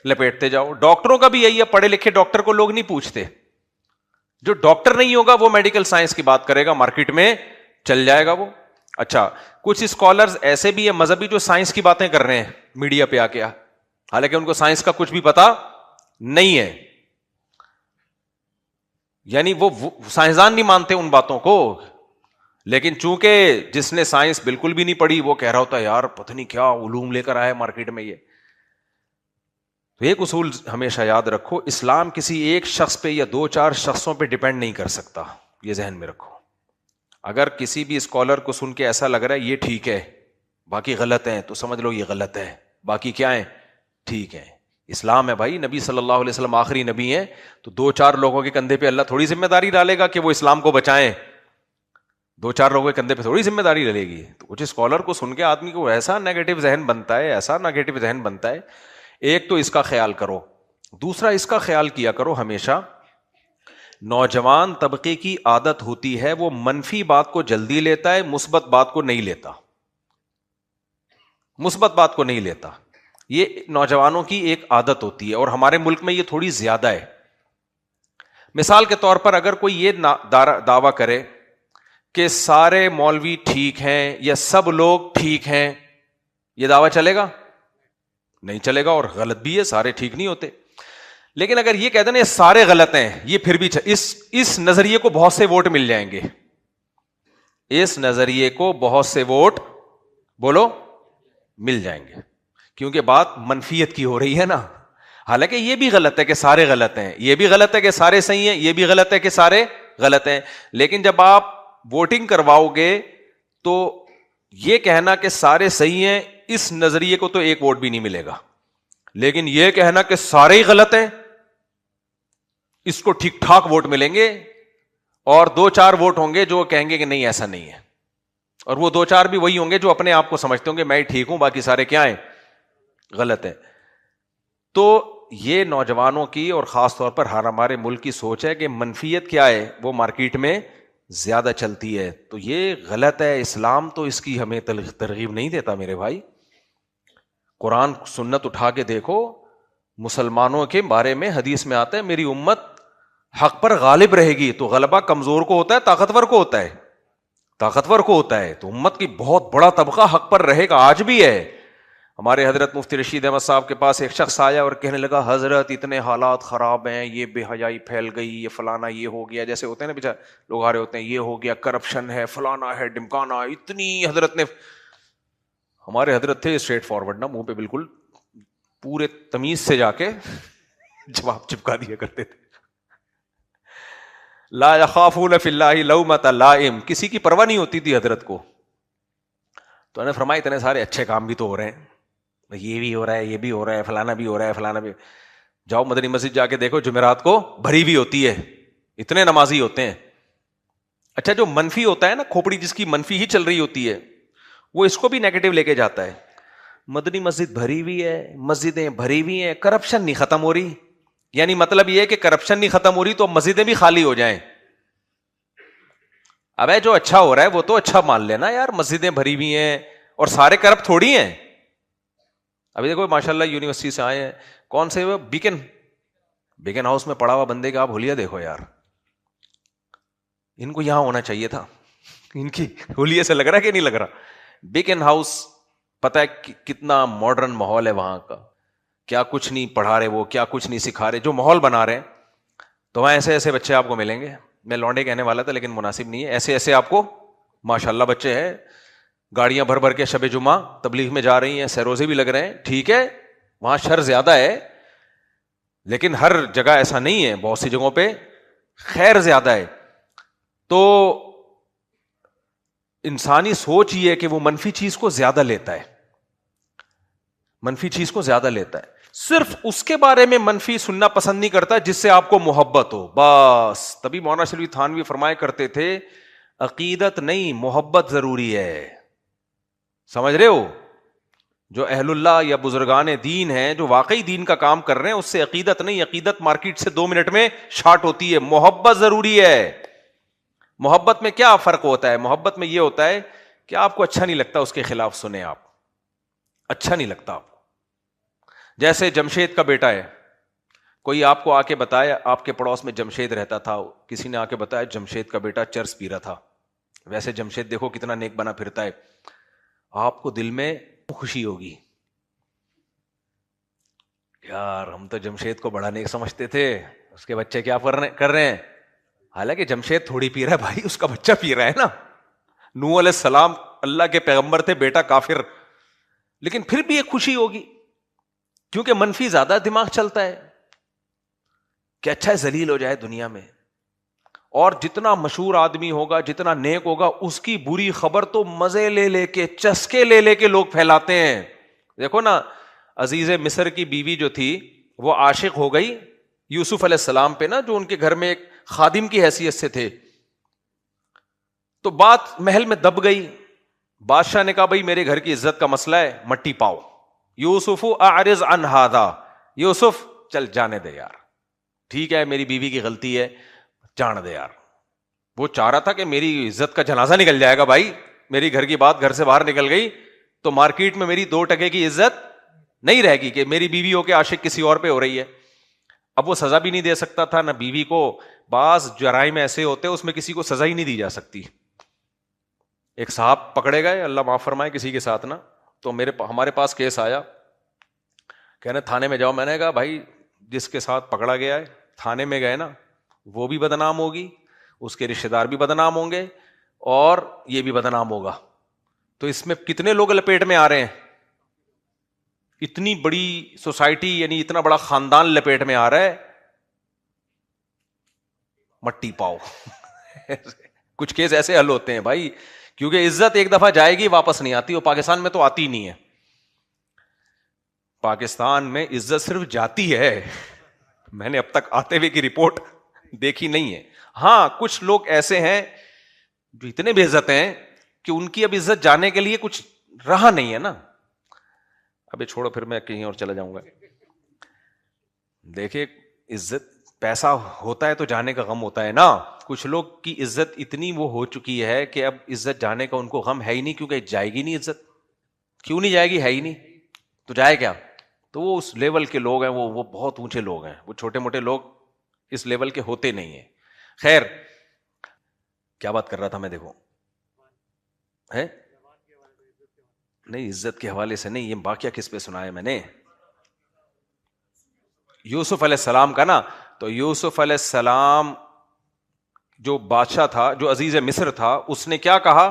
لپیٹتے جاؤ. ڈاکٹروں کا بھی یہی ہے, پڑھے لکھے ڈاکٹر کو لوگ نہیں پوچھتے. جو ڈاکٹر نہیں ہوگا وہ میڈیکل سائنس کی بات کرے گا, مارکیٹ میں چل جائے گا وہ. اچھا, کچھ اسکالرز ایسے بھی ہیں مذہبی جو سائنس کی باتیں کر رہے ہیں میڈیا پہ آ کے, حالانکہ ان کو سائنس کا کچھ بھی پتا نہیں ہے. یعنی وہ سائنسدان نہیں مانتے ان باتوں کو, لیکن چونکہ جس نے سائنس بالکل بھی نہیں پڑھی وہ کہہ رہا ہوتا ہے یار پتہ نہیں کیا علوم لے کر آیا مارکیٹ میں یہ. تو ایک اصول ہمیشہ یاد رکھو, اسلام کسی ایک شخص پہ یا 2-4 شخصوں پہ ڈیپینڈ نہیں کر سکتا, یہ ذہن میں رکھو. اگر کسی بھی اسکالر کو سن کے ایسا لگ رہا ہے یہ ٹھیک ہے باقی غلط ہیں, تو سمجھ لو یہ غلط ہے, باقی کیا ہیں ٹھیک ہے. اسلام ہے بھائی, نبی صلی اللہ علیہ وسلم آخری نبی ہیں, تو 2-4 لوگوں کے کندھے پہ اللہ تھوڑی ذمہ داری ڈالے گا کہ وہ اسلام کو بچائیں, 2-4 لوگوں کے کندھے پہ تھوڑی ذمہ داری ڈلے گی. تو کچھ اسکالر کو سن کے آدمی کو ایسا نیگیٹو ذہن بنتا ہے, ایسا نیگیٹو ذہن بنتا ہے. ایک تو اس کا خیال کرو, دوسرا اس کا خیال کیا کرو ہمیشہ, نوجوان طبقے کی عادت ہوتی ہے وہ منفی بات کو جلدی لیتا ہے, مثبت بات کو نہیں لیتا, مثبت بات کو نہیں لیتا. یہ نوجوانوں کی ایک عادت ہوتی ہے, اور ہمارے ملک میں یہ تھوڑی زیادہ ہے. مثال کے طور پر اگر کوئی یہ دعویٰ کرے کہ سارے مولوی ٹھیک ہیں یا سب لوگ ٹھیک ہیں, یہ دعویٰ چلے گا؟ نہیں چلے گا, اور غلط بھی ہے, سارے ٹھیک نہیں ہوتے. لیکن اگر یہ کہتے ہیں یہ سارے غلط ہیں, یہ پھر بھی اس نظریے کو بہت سے ووٹ مل جائیں گے, اس نظریے کو بہت سے ووٹ بولو مل جائیں گے, کیونکہ بات منفیت کی ہو رہی ہے نا. حالانکہ یہ بھی غلط ہے کہ سارے غلط ہیں, یہ بھی غلط ہے کہ سارے صحیح ہیں, یہ بھی غلط ہے کہ سارے غلط ہیں. لیکن جب آپ ووٹنگ کرواؤ گے تو یہ کہنا کہ سارے صحیح ہیں, اس نظریے کو تو ایک ووٹ بھی نہیں ملے گا. لیکن یہ کہنا کہ سارے ہی غلط ہیں, اس کو ٹھیک ٹھاک ووٹ ملیں گے, اور 2-4 ووٹ ہوں گے جو کہیں گے کہ نہیں ایسا نہیں ہے, اور وہ 2-4 بھی وہی ہوں گے جو اپنے آپ کو سمجھتے ہوں گے میں ٹھیک ہوں, باقی سارے کیا ہیں, غلط ہیں. تو یہ نوجوانوں کی اور خاص طور پر ہمارے ملک کی سوچ ہے کہ منفیت کیا ہے, وہ مارکیٹ میں زیادہ چلتی ہے. تو یہ غلط ہے. اسلام تو اس کی ہمیں ترغیب نہیں دیتا میرے بھائی. قرآن سنت اٹھا کے دیکھو, مسلمانوں کے بارے میں حدیث میں آتا ہے میری امت حق پر غالب رہے گی. تو غلبہ کمزور کو ہوتا ہے, طاقتور کو ہوتا ہے, طاقتور کو ہوتا ہے. تو امت کی بہت بڑا طبقہ حق پر رہے گا, آج بھی ہے. ہمارے حضرت مفتی رشید احمد صاحب کے پاس ایک شخص آیا اور کہنے لگا حضرت اتنے حالات خراب ہیں, یہ بے حیائی پھیل گئی, یہ فلانا یہ ہو گیا, جیسے ہوتے ہیں نا بیچارے لوگ آ رہے ہوتے ہیں, یہ ہو گیا, کرپشن ہے, فلانا ہے, ڈمکانا, اتنی حضرت نے. ہمارے حضرت تھے اسٹریٹ فارورڈ نا, منہ پہ بالکل پورے تمیز سے جا کے جواب چپکا دیا کرتے تھے. لا یخافون فی اللہ لومۃ لائم, کسی کی پرواہ نہیں ہوتی تھی حضرت کو. تو انہوں نے فرمایا اتنے سارے اچھے کام بھی تو ہو رہے ہیں, یہ بھی ہو رہا ہے, یہ بھی ہو رہا ہے, فلانا بھی ہو رہا ہے, فلانا بھی. جاؤ مدنی مسجد جا کے دیکھو, جمعرات کو بھری بھی ہوتی ہے, اتنے نمازی ہوتے ہیں. اچھا جو منفی ہوتا ہے نا, کھوپڑی جس کی منفی ہی چل رہی ہوتی ہے, وہ اس کو بھی نیگیٹو لے کے جاتا ہے. مدنی مسجد بھری ہوئی ہے, مسجدیں بھری ہوئی ہیں, کرپشن نہیں ختم ہو رہی. یعنی مطلب یہ ہے کہ کرپشن نہیں ختم ہو رہی تو مسجدیں بھی خالی ہو جائیں. اب جو اچھا ہو رہا ہے وہ تو اچھا مان لینا یار, مسجدیں بھری ہوئی ہیں اور سارے کرپٹ تھوڑی ہیں. ابھی دیکھو ماشاءاللہ یونیورسٹی سے آئے ہیں, کون سے وہ بیکن ہاؤس میں پڑا ہوا بندے کا آپ حلیہ دیکھو یار, ان کو یہاں ہونا چاہیے تھا. ان کی حلیہ سے لگ رہا ہے کہ نہیں لگ رہا؟ بیکن ہاؤس پتہ ہے کتنا ماڈرن ماحول ہے وہاں کا, کیا کچھ نہیں پڑھا رہے وہ, کیا کچھ نہیں سکھا رہے, جو ماحول بنا رہے ہیں. تو وہاں ایسے ایسے بچے آپ کو ملیں گے, میں لونڈے کہنے والا تھا لیکن مناسب نہیں ہے, ایسے ایسے آپ کو ماشاءاللہ بچے ہیں, گاڑیاں بھر بھر کے شب جمعہ تبلیغ میں جا رہی ہیں, سیروزے بھی لگ رہے ہیں. ٹھیک ہے وہاں شر زیادہ ہے, لیکن ہر جگہ ایسا نہیں ہے, بہت سی جگہوں پہ خیر زیادہ ہے. تو انسانی سوچ یہ ہے کہ وہ منفی چیز کو زیادہ لیتا ہے, منفی چیز کو زیادہ لیتا ہے. صرف اس کے بارے میں منفی سننا پسند نہیں کرتا جس سے آپ کو محبت ہو بس. تبھی مولانا شریف تھانوی فرمایا کرتے تھے عقیدت نہیں محبت ضروری ہے. سمجھ رہے ہو؟ جو اہل اللہ یا بزرگان دین ہیں جو واقعی دین کا کام کر رہے ہیں, اس سے عقیدت نہیں, عقیدت مارکیٹ سے 2 منٹ میں شارٹ ہوتی ہے. محبت ضروری ہے. محبت میں کیا فرق ہوتا ہے؟ محبت میں یہ ہوتا ہے کہ آپ کو اچھا نہیں لگتا اس کے خلاف سنیں, آپ اچھا نہیں لگتا آپ کو. جیسے جمشید کا بیٹا ہے, کوئی آپ کو آ کے بتایا, آپ کے پڑوس میں جمشید رہتا تھا, کسی نے آ کے بتایا جمشید کا بیٹا چرس پی رہا تھا. ویسے جمشید دیکھو کتنا نیک بنا پھرتا ہے, آپ کو دل میں خوشی ہوگی, یار ہم تو جمشید کو بڑا نیک سمجھتے تھے, اس کے بچے کیا کر رہے ہیں. حالانکہ جمشید تھوڑی پی رہا ہے بھائی, اس کا بچہ پی رہا ہے نا. نوح علیہ السلام اللہ کے پیغمبر تھے, بیٹا کافر, لیکن پھر بھی ایک خوشی ہوگی, کیونکہ منفی زیادہ دماغ چلتا ہے کہ اچھا ذلیل ہو جائے دنیا میں. اور جتنا مشہور آدمی ہوگا, جتنا نیک ہوگا, اس کی بری خبر تو مزے لے لے کے, چسکے لے لے کے لوگ پھیلاتے ہیں. دیکھو نا عزیز مصر کی بیوی جو تھی وہ عاشق ہو گئی یوسف علیہ السلام پہ نا, جو ان کے گھر میں ایک خادم کی حیثیت سے تھے. تو بات محل میں دب گئی. بادشاہ نے کہا بھائی میرے گھر کی عزت کا مسئلہ ہے, مٹی پاؤ. یوسف اعرض عن ھذا, یوسف چل جانے دے یار, ٹھیک ہے میری بیوی کی غلطی ہے, جان دے یار. وہ چاہ رہا تھا کہ میری عزت کا جنازہ نکل جائے گا بھائی, میری گھر کی بات گھر سے باہر نکل گئی تو مارکیٹ میں میری 2 ٹکے کی عزت نہیں رہے گی کہ میری بیوی ہو کے عاشق کسی اور پہ ہو رہی ہے. اب وہ سزا بھی نہیں دے سکتا تھا نہ بیوی کو. بعض جرائم ایسے ہوتے ہیں اس میں کسی کو سزا ہی نہیں دی جا سکتی. ایک صاحب پکڑے گئے, اللہ معاف فرمائے, کسی کے ساتھ نا, تو ہمارے پاس کیس آیا, کہنے تھانے میں جاؤ. میں نے کہا بھائی جس کے ساتھ پکڑا گیا ہے تھانے میں گئے نا, وہ بھی بدنام ہوگی, اس کے رشتے دار بھی بدنام ہوں گے, اور یہ بھی بدنام ہوگا. تو اس میں کتنے لوگ لپیٹ میں آ رہے ہیں؟ اتنی بڑی سوسائٹی, یعنی اتنا بڑا خاندان لپیٹ میں آ رہا ہے. مٹی پاؤ. کچھ کیس ایسے حل ہوتے ہیں بھائی, کیونکہ عزت ایک دفعہ جائے گی واپس نہیں آتی. وہ پاکستان میں تو آتی نہیں ہے. پاکستان میں عزت صرف جاتی ہے, میں نے اب تک آتے ہوئے کی رپورٹ دیکھی نہیں ہے. ہاں کچھ لوگ ایسے ہیں جو اتنے بے عزت ہیں کہ ان کی اب عزت جانے کے لیے کچھ رہا نہیں ہے نا. ابھی چھوڑو, پھر میں کہیں اور چلا جاؤں گا. دیکھیں عزت, پیسہ ہوتا ہے تو جانے کا غم ہوتا ہے نا. کچھ لوگ کی عزت اتنی وہ ہو چکی ہے کہ اب عزت جانے کا ان کو غم ہے ہی نہیں, کیونکہ جائے گی نہیں عزت. کیوں نہیں جائے گی؟ ہے ہی نہیں تو جائے کیا. تو وہ اس لیول کے لوگ ہیں, وہ بہت اونچے لوگ ہیں. وہ چھوٹے موٹے لوگ اس لیول کے ہوتے نہیں ہیں. خیر کیا بات کر رہا تھا میں, دیکھو ہے نہیں, عزت کے حوالے سے نہیں. یہ واقعہ کس پہ سنا ہے میں نے؟ یوسف علیہ السلام کا نا. تو یوسف علیہ السلام جو بادشاہ تھا, جو عزیز مصر تھا, اس نے کیا کہا؟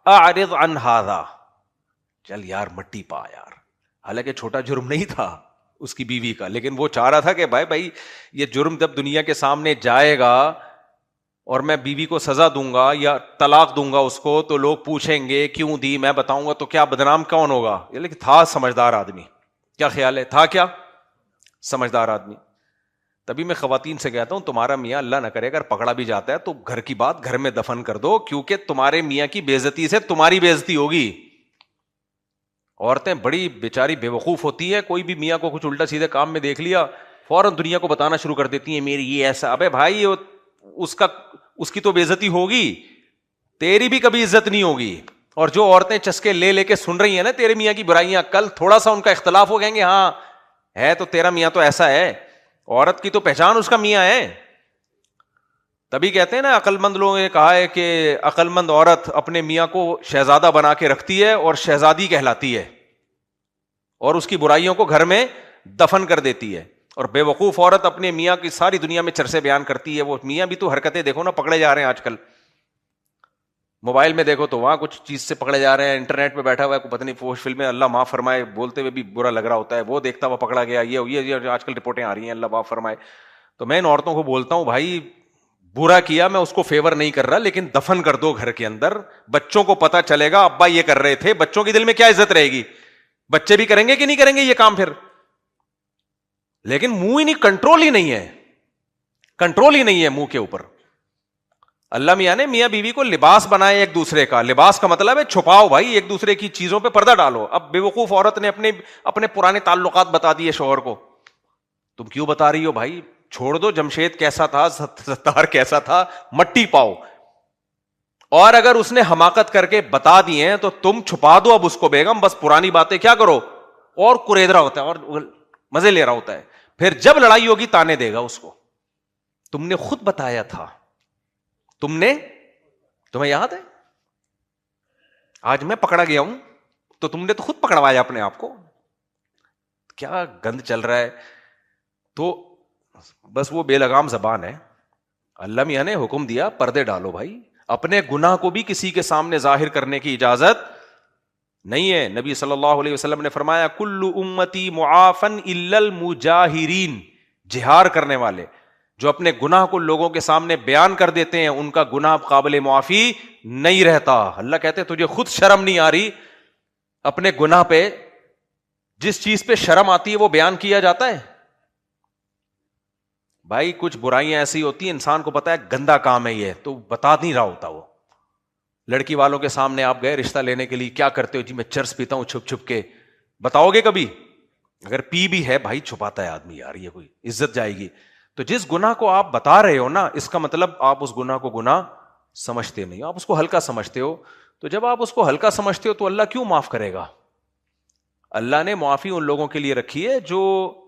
اعرض عن ھذا, چل یار مٹی پا یار. حالانکہ چھوٹا جرم نہیں تھا اس کی بیوی کا, لیکن وہ چاہ رہا تھا کہ بھائی یہ جرم جب دنیا کے سامنے جائے گا اور میں بیوی کو سزا دوں گا یا طلاق دوں گا اس کو, تو لوگ پوچھیں گے کیوں دی, میں بتاؤں گا تو کیا بدنام کون ہوگا. لیکن تھا سمجھدار آدمی. کیا خیال ہے, تھا کیا سمجھدار آدمی. تبھی میں خواتین سے کہتا ہوں تمہارا میاں اللہ نہ کرے اگر پکڑا بھی جاتا ہے تو گھر کی بات گھر میں دفن کر دو, کیونکہ تمہارے میاں کی بے عزتی سے تمہاری بے عزتی ہوگی. عورتیں بڑی بیچاری بے وقوف ہوتی ہیں, کوئی بھی میاں کو کچھ الٹا سیدھے کام میں دیکھ لیا فوراً دنیا کو بتانا شروع کر دیتی ہیں میری یہ ایسا. ابے بھائی اس کی تو بے عزتی ہوگی, تیری بھی کبھی عزت نہیں ہوگی. اور جو عورتیں چسکے لے کے سن رہی ہیں نا تیرے میاں کی برائیاں, کل تھوڑا سا ان کا اختلاف ہو گئیں گے, ہاں ہے تو تیرا میاں تو ایسا ہے. عورت کی تو پہچان اس کا میاں ہے. تبھی کہتے ہیں نا عقل مند لوگوں نے کہا ہے کہ عقل مند عورت اپنے میاں کو شہزادہ بنا کے رکھتی ہے اور شہزادی کہلاتی ہے, اور اس کی برائیوں کو گھر میں دفن کر دیتی ہے. اور بے وقوف عورت اپنے میاں کی ساری دنیا میں چرچے بیان کرتی ہے. وہ میاں بھی تو حرکتیں دیکھو نا, پکڑے جا رہے ہیں آج کل. موبائل میں دیکھو تو وہاں کچھ چیز سے پکڑے جا رہے ہیں, انٹرنیٹ پہ بیٹھا ہوا ہے پتہ نہیں فوش فلمیں, اللہ معاف فرمائے, بولتے ہوئے بھی برا لگ رہا ہوتا ہے, وہ دیکھتا ہوا پکڑا گیا. یہ آج کل رپورٹیں آ رہی ہیں, اللہ معاف فرمائے. تو میں ان عورتوں کو بولتا ہوں بھائی برا کیا, میں اس کو فیور نہیں کر رہا, لیکن دفن کر دو گھر کے اندر. بچوں کو پتا چلے گا ابا یہ کر رہے تھے, بچوں کے دل میں کیا عزت رہے گی؟ بچے بھی کریں گے کہ نہیں کریں گے یہ کام پھر؟ لیکن منہ ہی نہیں, کنٹرول ہی نہیں ہے, کنٹرول ہی نہیں ہے منہ کے اوپر. اللہ میاں نے میاں بیوی کو لباس بنائے ایک دوسرے کا. لباس کا مطلب ہے چھپاؤ بھائی, ایک دوسرے کی چیزوں پہ پردہ ڈالو. اب بے وقوف عورت نے اپنے پرانے تعلقات بتا دیے شوہر کو. تم کیوں بتا رہی ہو بھائی, چھوڑ دو, جمشید کیسا تھا, ستار کیسا تھا, مٹی پاؤ. اور اگر اس نے حماقت کر کے بتا دی ہیں تو تم چھپا دو اب اس کو بیگم, بس پرانی باتیں کیا کرو, اور کرید رہا ہوتا ہے اور مزے لے رہا ہوتا ہے. پھر جب لڑائی ہوگی تانے دے گا اس کو. تم نے خود بتایا تھا, تمہیں یاد ہے, آج میں پکڑا گیا ہوں تو تم نے تو خود پکڑوایا اپنے آپ کو. کیا گند چل رہا ہے. تو بس وہ بے لگام زبان ہے. اللہ میاں نے حکم دیا پردے ڈالو بھائی, اپنے گناہ کو بھی کسی کے سامنے ظاہر کرنے کی اجازت نہیں ہے. نبی صلی اللہ علیہ وسلم نے فرمایا کل امتی معافن الا المجاہرین, جہار کرنے والے جو اپنے گناہ کو لوگوں کے سامنے بیان کر دیتے ہیں ان کا گناہ قابل معافی نہیں رہتا. اللہ کہتے تجھے خود شرم نہیں آ رہی اپنے گناہ پہ جس چیز پہ شرم آتی ہے وہ بیان کیا جاتا ہے. بھائی کچھ برائیاں ایسی ہوتی ہیں انسان کو پتا ہے گندا کام ہے یہ, تو بتا نہیں رہا ہوتا. وہ لڑکی والوں کے سامنے آپ گئے رشتہ لینے کے لیے, کیا کرتے ہو جی میں چرس پیتا ہوں چھپ چھپ کے, بتاؤ گے کبھی؟ اگر پی بھی ہے بھائی چھپاتا ہے آدمی, یار یہ کوئی عزت جائے گی. تو جس گناہ کو آپ بتا رہے ہو نا, اس کا مطلب آپ اس گناہ کو گناہ سمجھتے نہیں, آپ اس کو ہلکا سمجھتے ہو. تو جب آپ اس کو ہلکا سمجھتے ہو تو اللہ کیوں معاف کرے گا؟ اللہ نے معافی ان لوگوں کے لیے رکھی ہے جو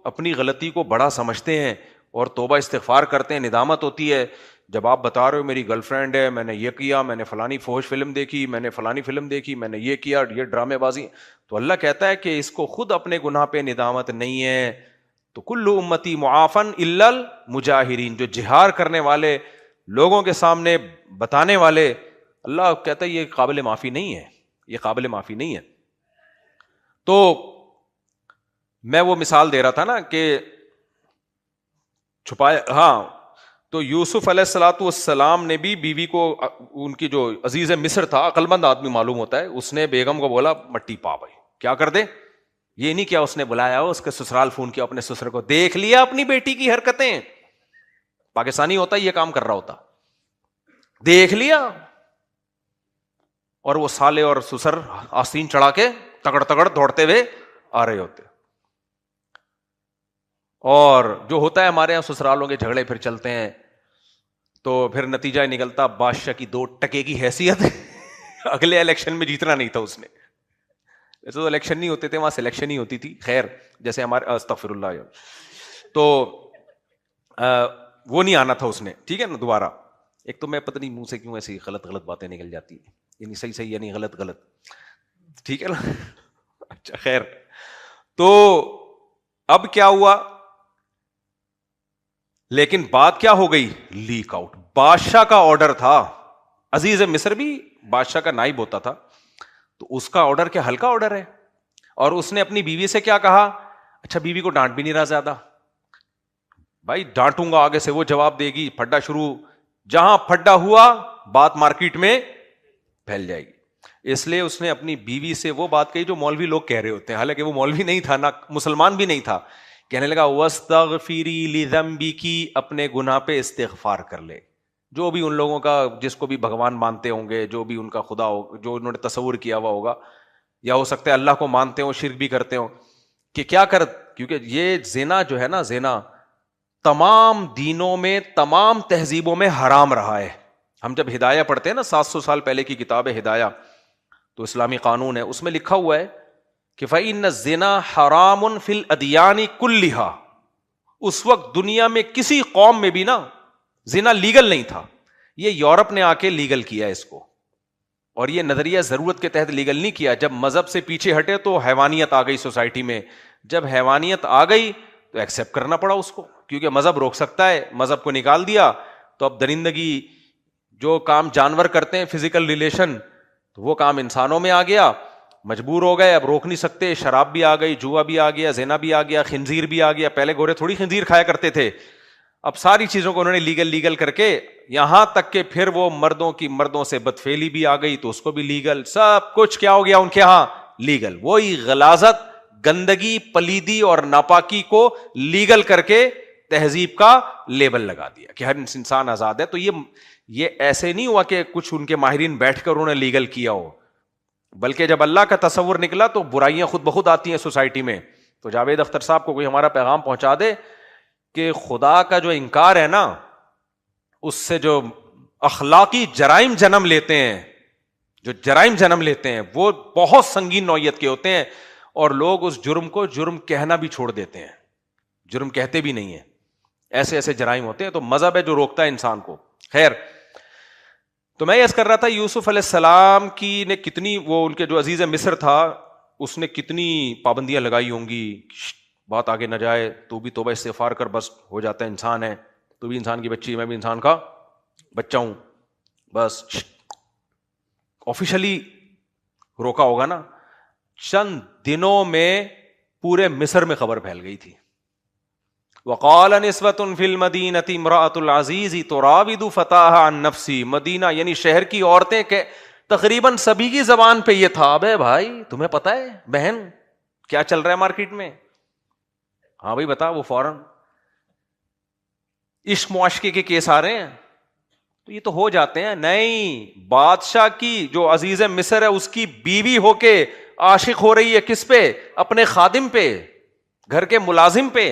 اپنی غلطی کو بڑا سمجھتے ہیں اور توبہ استغفار کرتے ہیں, ندامت ہوتی ہے. جب آپ بتا رہے ہو میری گرل فرینڈ ہے, میں نے یہ کیا, میں نے فلانی فحش فلم دیکھی, میں نے فلانی فلم دیکھی, میں نے یہ کیا, یہ ڈرامے بازی, تو اللہ کہتا ہے کہ اس کو خود اپنے گناہ پہ ندامت نہیں ہے. تو کل امتی معافن الا المجاہرین, جو جہار کرنے والے, لوگوں کے سامنے بتانے والے, اللہ کہتا ہے یہ قابل معافی نہیں ہے, یہ قابل معافی نہیں ہے. تو میں وہ مثال دے رہا تھا نا کہ چھپایا, ہاں, تو یوسف علیہ الصلوۃ والسلام نے بھی بیوی کو, ان کی جو عزیز مصر تھا, عقل مند آدمی معلوم ہوتا ہے, اس نے بیگم کو بولا مٹی پا بھائی, کیا کر دے. یہ نہیں کیا اس نے بلایا ہو, اس کے سسرال فون کیا, اپنے سسر کو دیکھ لیا اپنی بیٹی کی حرکتیں, پاکستانی ہوتا یہ کام کر رہا ہوتا, دیکھ لیا, اور وہ سالے اور سسر آستین چڑھا کے تگڑ تگڑ دوڑتے ہوئے آ رہے ہوتے. اور جو ہوتا ہے ہمارے یہاں سسرالوں کے جھگڑے پھر چلتے ہیں, تو پھر نتیجہ نکلتا بادشاہ کی 2 ٹکے کی حیثیت اگلے الیکشن میں جیتنا نہیں تھا اس نے. ویسے تو الیکشن نہیں ہوتے تھے, وہاں سلیکشن ہی ہوتی تھی, خیر جیسے ہمارے استغفر اللہ, تو وہ نہیں آنا تھا اس نے, ٹھیک ہے نا. دوبارہ ایک تو میں پتہ نہیں منہ سے کیوں ایسی غلط غلط باتیں نکل جاتی ہیں, یعنی صحیح صحیح یعنی غلط غلط, ٹھیک ہے نا. اچھا خیر, تو اب کیا ہوا, لیکن بات کیا ہو گئی, لیک آؤٹ. بادشاہ کا آرڈر تھا, عزیز مصر بھی بادشاہ کا نائب ہوتا تھا, تو اس کا آرڈر کیا ہلکا آرڈر ہے. اور اس نے اپنی بیوی سے کیا کہا, اچھا بیوی کو ڈانٹ بھی نہیں رہا زیادہ, بھائی ڈانٹوں گا آگے سے وہ جواب دے گی, پھڈا شروع, جہاں پھڈا ہوا بات مارکیٹ میں پھیل جائے گی. اس لیے اس نے اپنی بیوی سے وہ بات کہی جو مولوی لوگ کہہ رہے ہوتے ہیں, حالانکہ وہ مولوی نہیں تھا, نہ مسلمان بھی نہیں تھا. کہنے لگا وَاسْتَغْفِرِي لِذَنْبِكِ, اپنے گناہ پہ استغفار کر لے. جو بھی ان لوگوں کا, جس کو بھی بھگوان مانتے ہوں گے, جو بھی ان کا خدا ہو, جو انہوں نے تصور کیا ہوا ہوگا, یا ہو سکتا ہے اللہ کو مانتے ہوں شرک بھی کرتے ہوں, کہ کیا کر, کیونکہ یہ زنا جو ہے نا, زنا تمام دینوں میں, تمام تہذیبوں میں حرام رہا ہے. ہم جب ہدایہ پڑھتے ہیں نا, 700 سال پہلے کی کتاب ہے ہدایہ, تو اسلامی قانون ہے, اس میں لکھا ہوا ہے کہ فَإِنَّ الزِّنَا حَرَامٌ فِي الْأَدْيَانِ كُلِّهَا. اس وقت دنیا میں کسی قوم میں بھی نا زنا لیگل نہیں تھا, یہ یورپ نے آ کے لیگل کیا اس کو, اور یہ نظریہ ضرورت کے تحت لیگل نہیں کیا. جب مذہب سے پیچھے ہٹے تو حیوانیت آ گئی سوسائٹی میں, جب حیوانیت آ گئی تو ایکسیپٹ کرنا پڑا اس کو, کیونکہ مذہب روک سکتا ہے, مذہب کو نکال دیا تو اب درندگی, جو کام جانور کرتے ہیں فزیکل ریلیشن, تو وہ کام انسانوں میں آ گیا, مجبور ہو گئے, اب روک نہیں سکتے. شراب بھی آ گئی, جوا بھی آ گیا, زنا بھی آ گیا, خنزیر بھی آ گیا. پہلے گورے تھوڑی خنزیر کھایا کرتے تھے, اب ساری چیزوں کو انہوں نے لیگل کر کے, یہاں تک کہ پھر وہ مردوں سے بدفعلی بھی آ گئی تو اس کو بھی لیگل, سب کچھ کیا ہو گیا ان کے ہاں لیگل. وہی غلاظت, گندگی, پلیدی اور ناپاکی کو لیگل کر کے تہذیب کا لیبل لگا دیا کہ ہر انسان آزاد ہے. تو یہ ایسے نہیں ہوا کہ کچھ ان کے ماہرین بیٹھ کر انہوں نے لیگل کیا ہو, بلکہ جب اللہ کا تصور نکلا تو برائیاں خود بخود آتی ہیں سوسائٹی میں. تو جاوید اختر صاحب کو کوئی ہمارا پیغام پہنچا دے کہ خدا کا جو انکار ہے نا, اس سے جو اخلاقی جرائم جنم لیتے ہیں, وہ بہت سنگین نوعیت کے ہوتے ہیں, اور لوگ اس جرم کو جرم کہنا بھی چھوڑ دیتے ہیں, جرم کہتے بھی نہیں ہیں. ایسے ایسے جرائم ہوتے ہیں. تو مذہب ہے جو روکتا ہے انسان کو. خیر, تو میں یہ کر رہا تھا یوسف علیہ السلام کی نے کتنی, وہ ان کے جو عزیز مصر تھا اس نے کتنی پابندیاں لگائی ہوں گی, بات آگے نہ جائے, تو بھی توبہ استغفار کر, بس ہو جاتا ہے, انسان ہے, تو بھی انسان کی بچی, میں بھی انسان کا بچہ ہوں, بس آفیشلی روکا ہوگا نا. چند دنوں میں پورے مصر میں خبر پھیل گئی تھی. وقال نسوۃ فی المدینۃ امرأۃ العزیز تراود فتاها عن نفسی. مدینہ یعنی شہر کی عورتیں کہ تقریباً سبھی کی زبان پہ یہ تھا, بے بھائی تمہیں پتہ ہے بہن کیا چل رہا ہے مارکیٹ میں؟ ہاں بھائی بتا، وہ فوراً عشق معاشقے کے کیس آ رہے ہیں، تو یہ تو ہو جاتے ہیں. نہیں، بادشاہ کی جو عزیز مصر ہے اس کی بیوی ہو کے عاشق ہو رہی ہے کس پہ؟ اپنے خادم پہ، گھر کے ملازم پہ.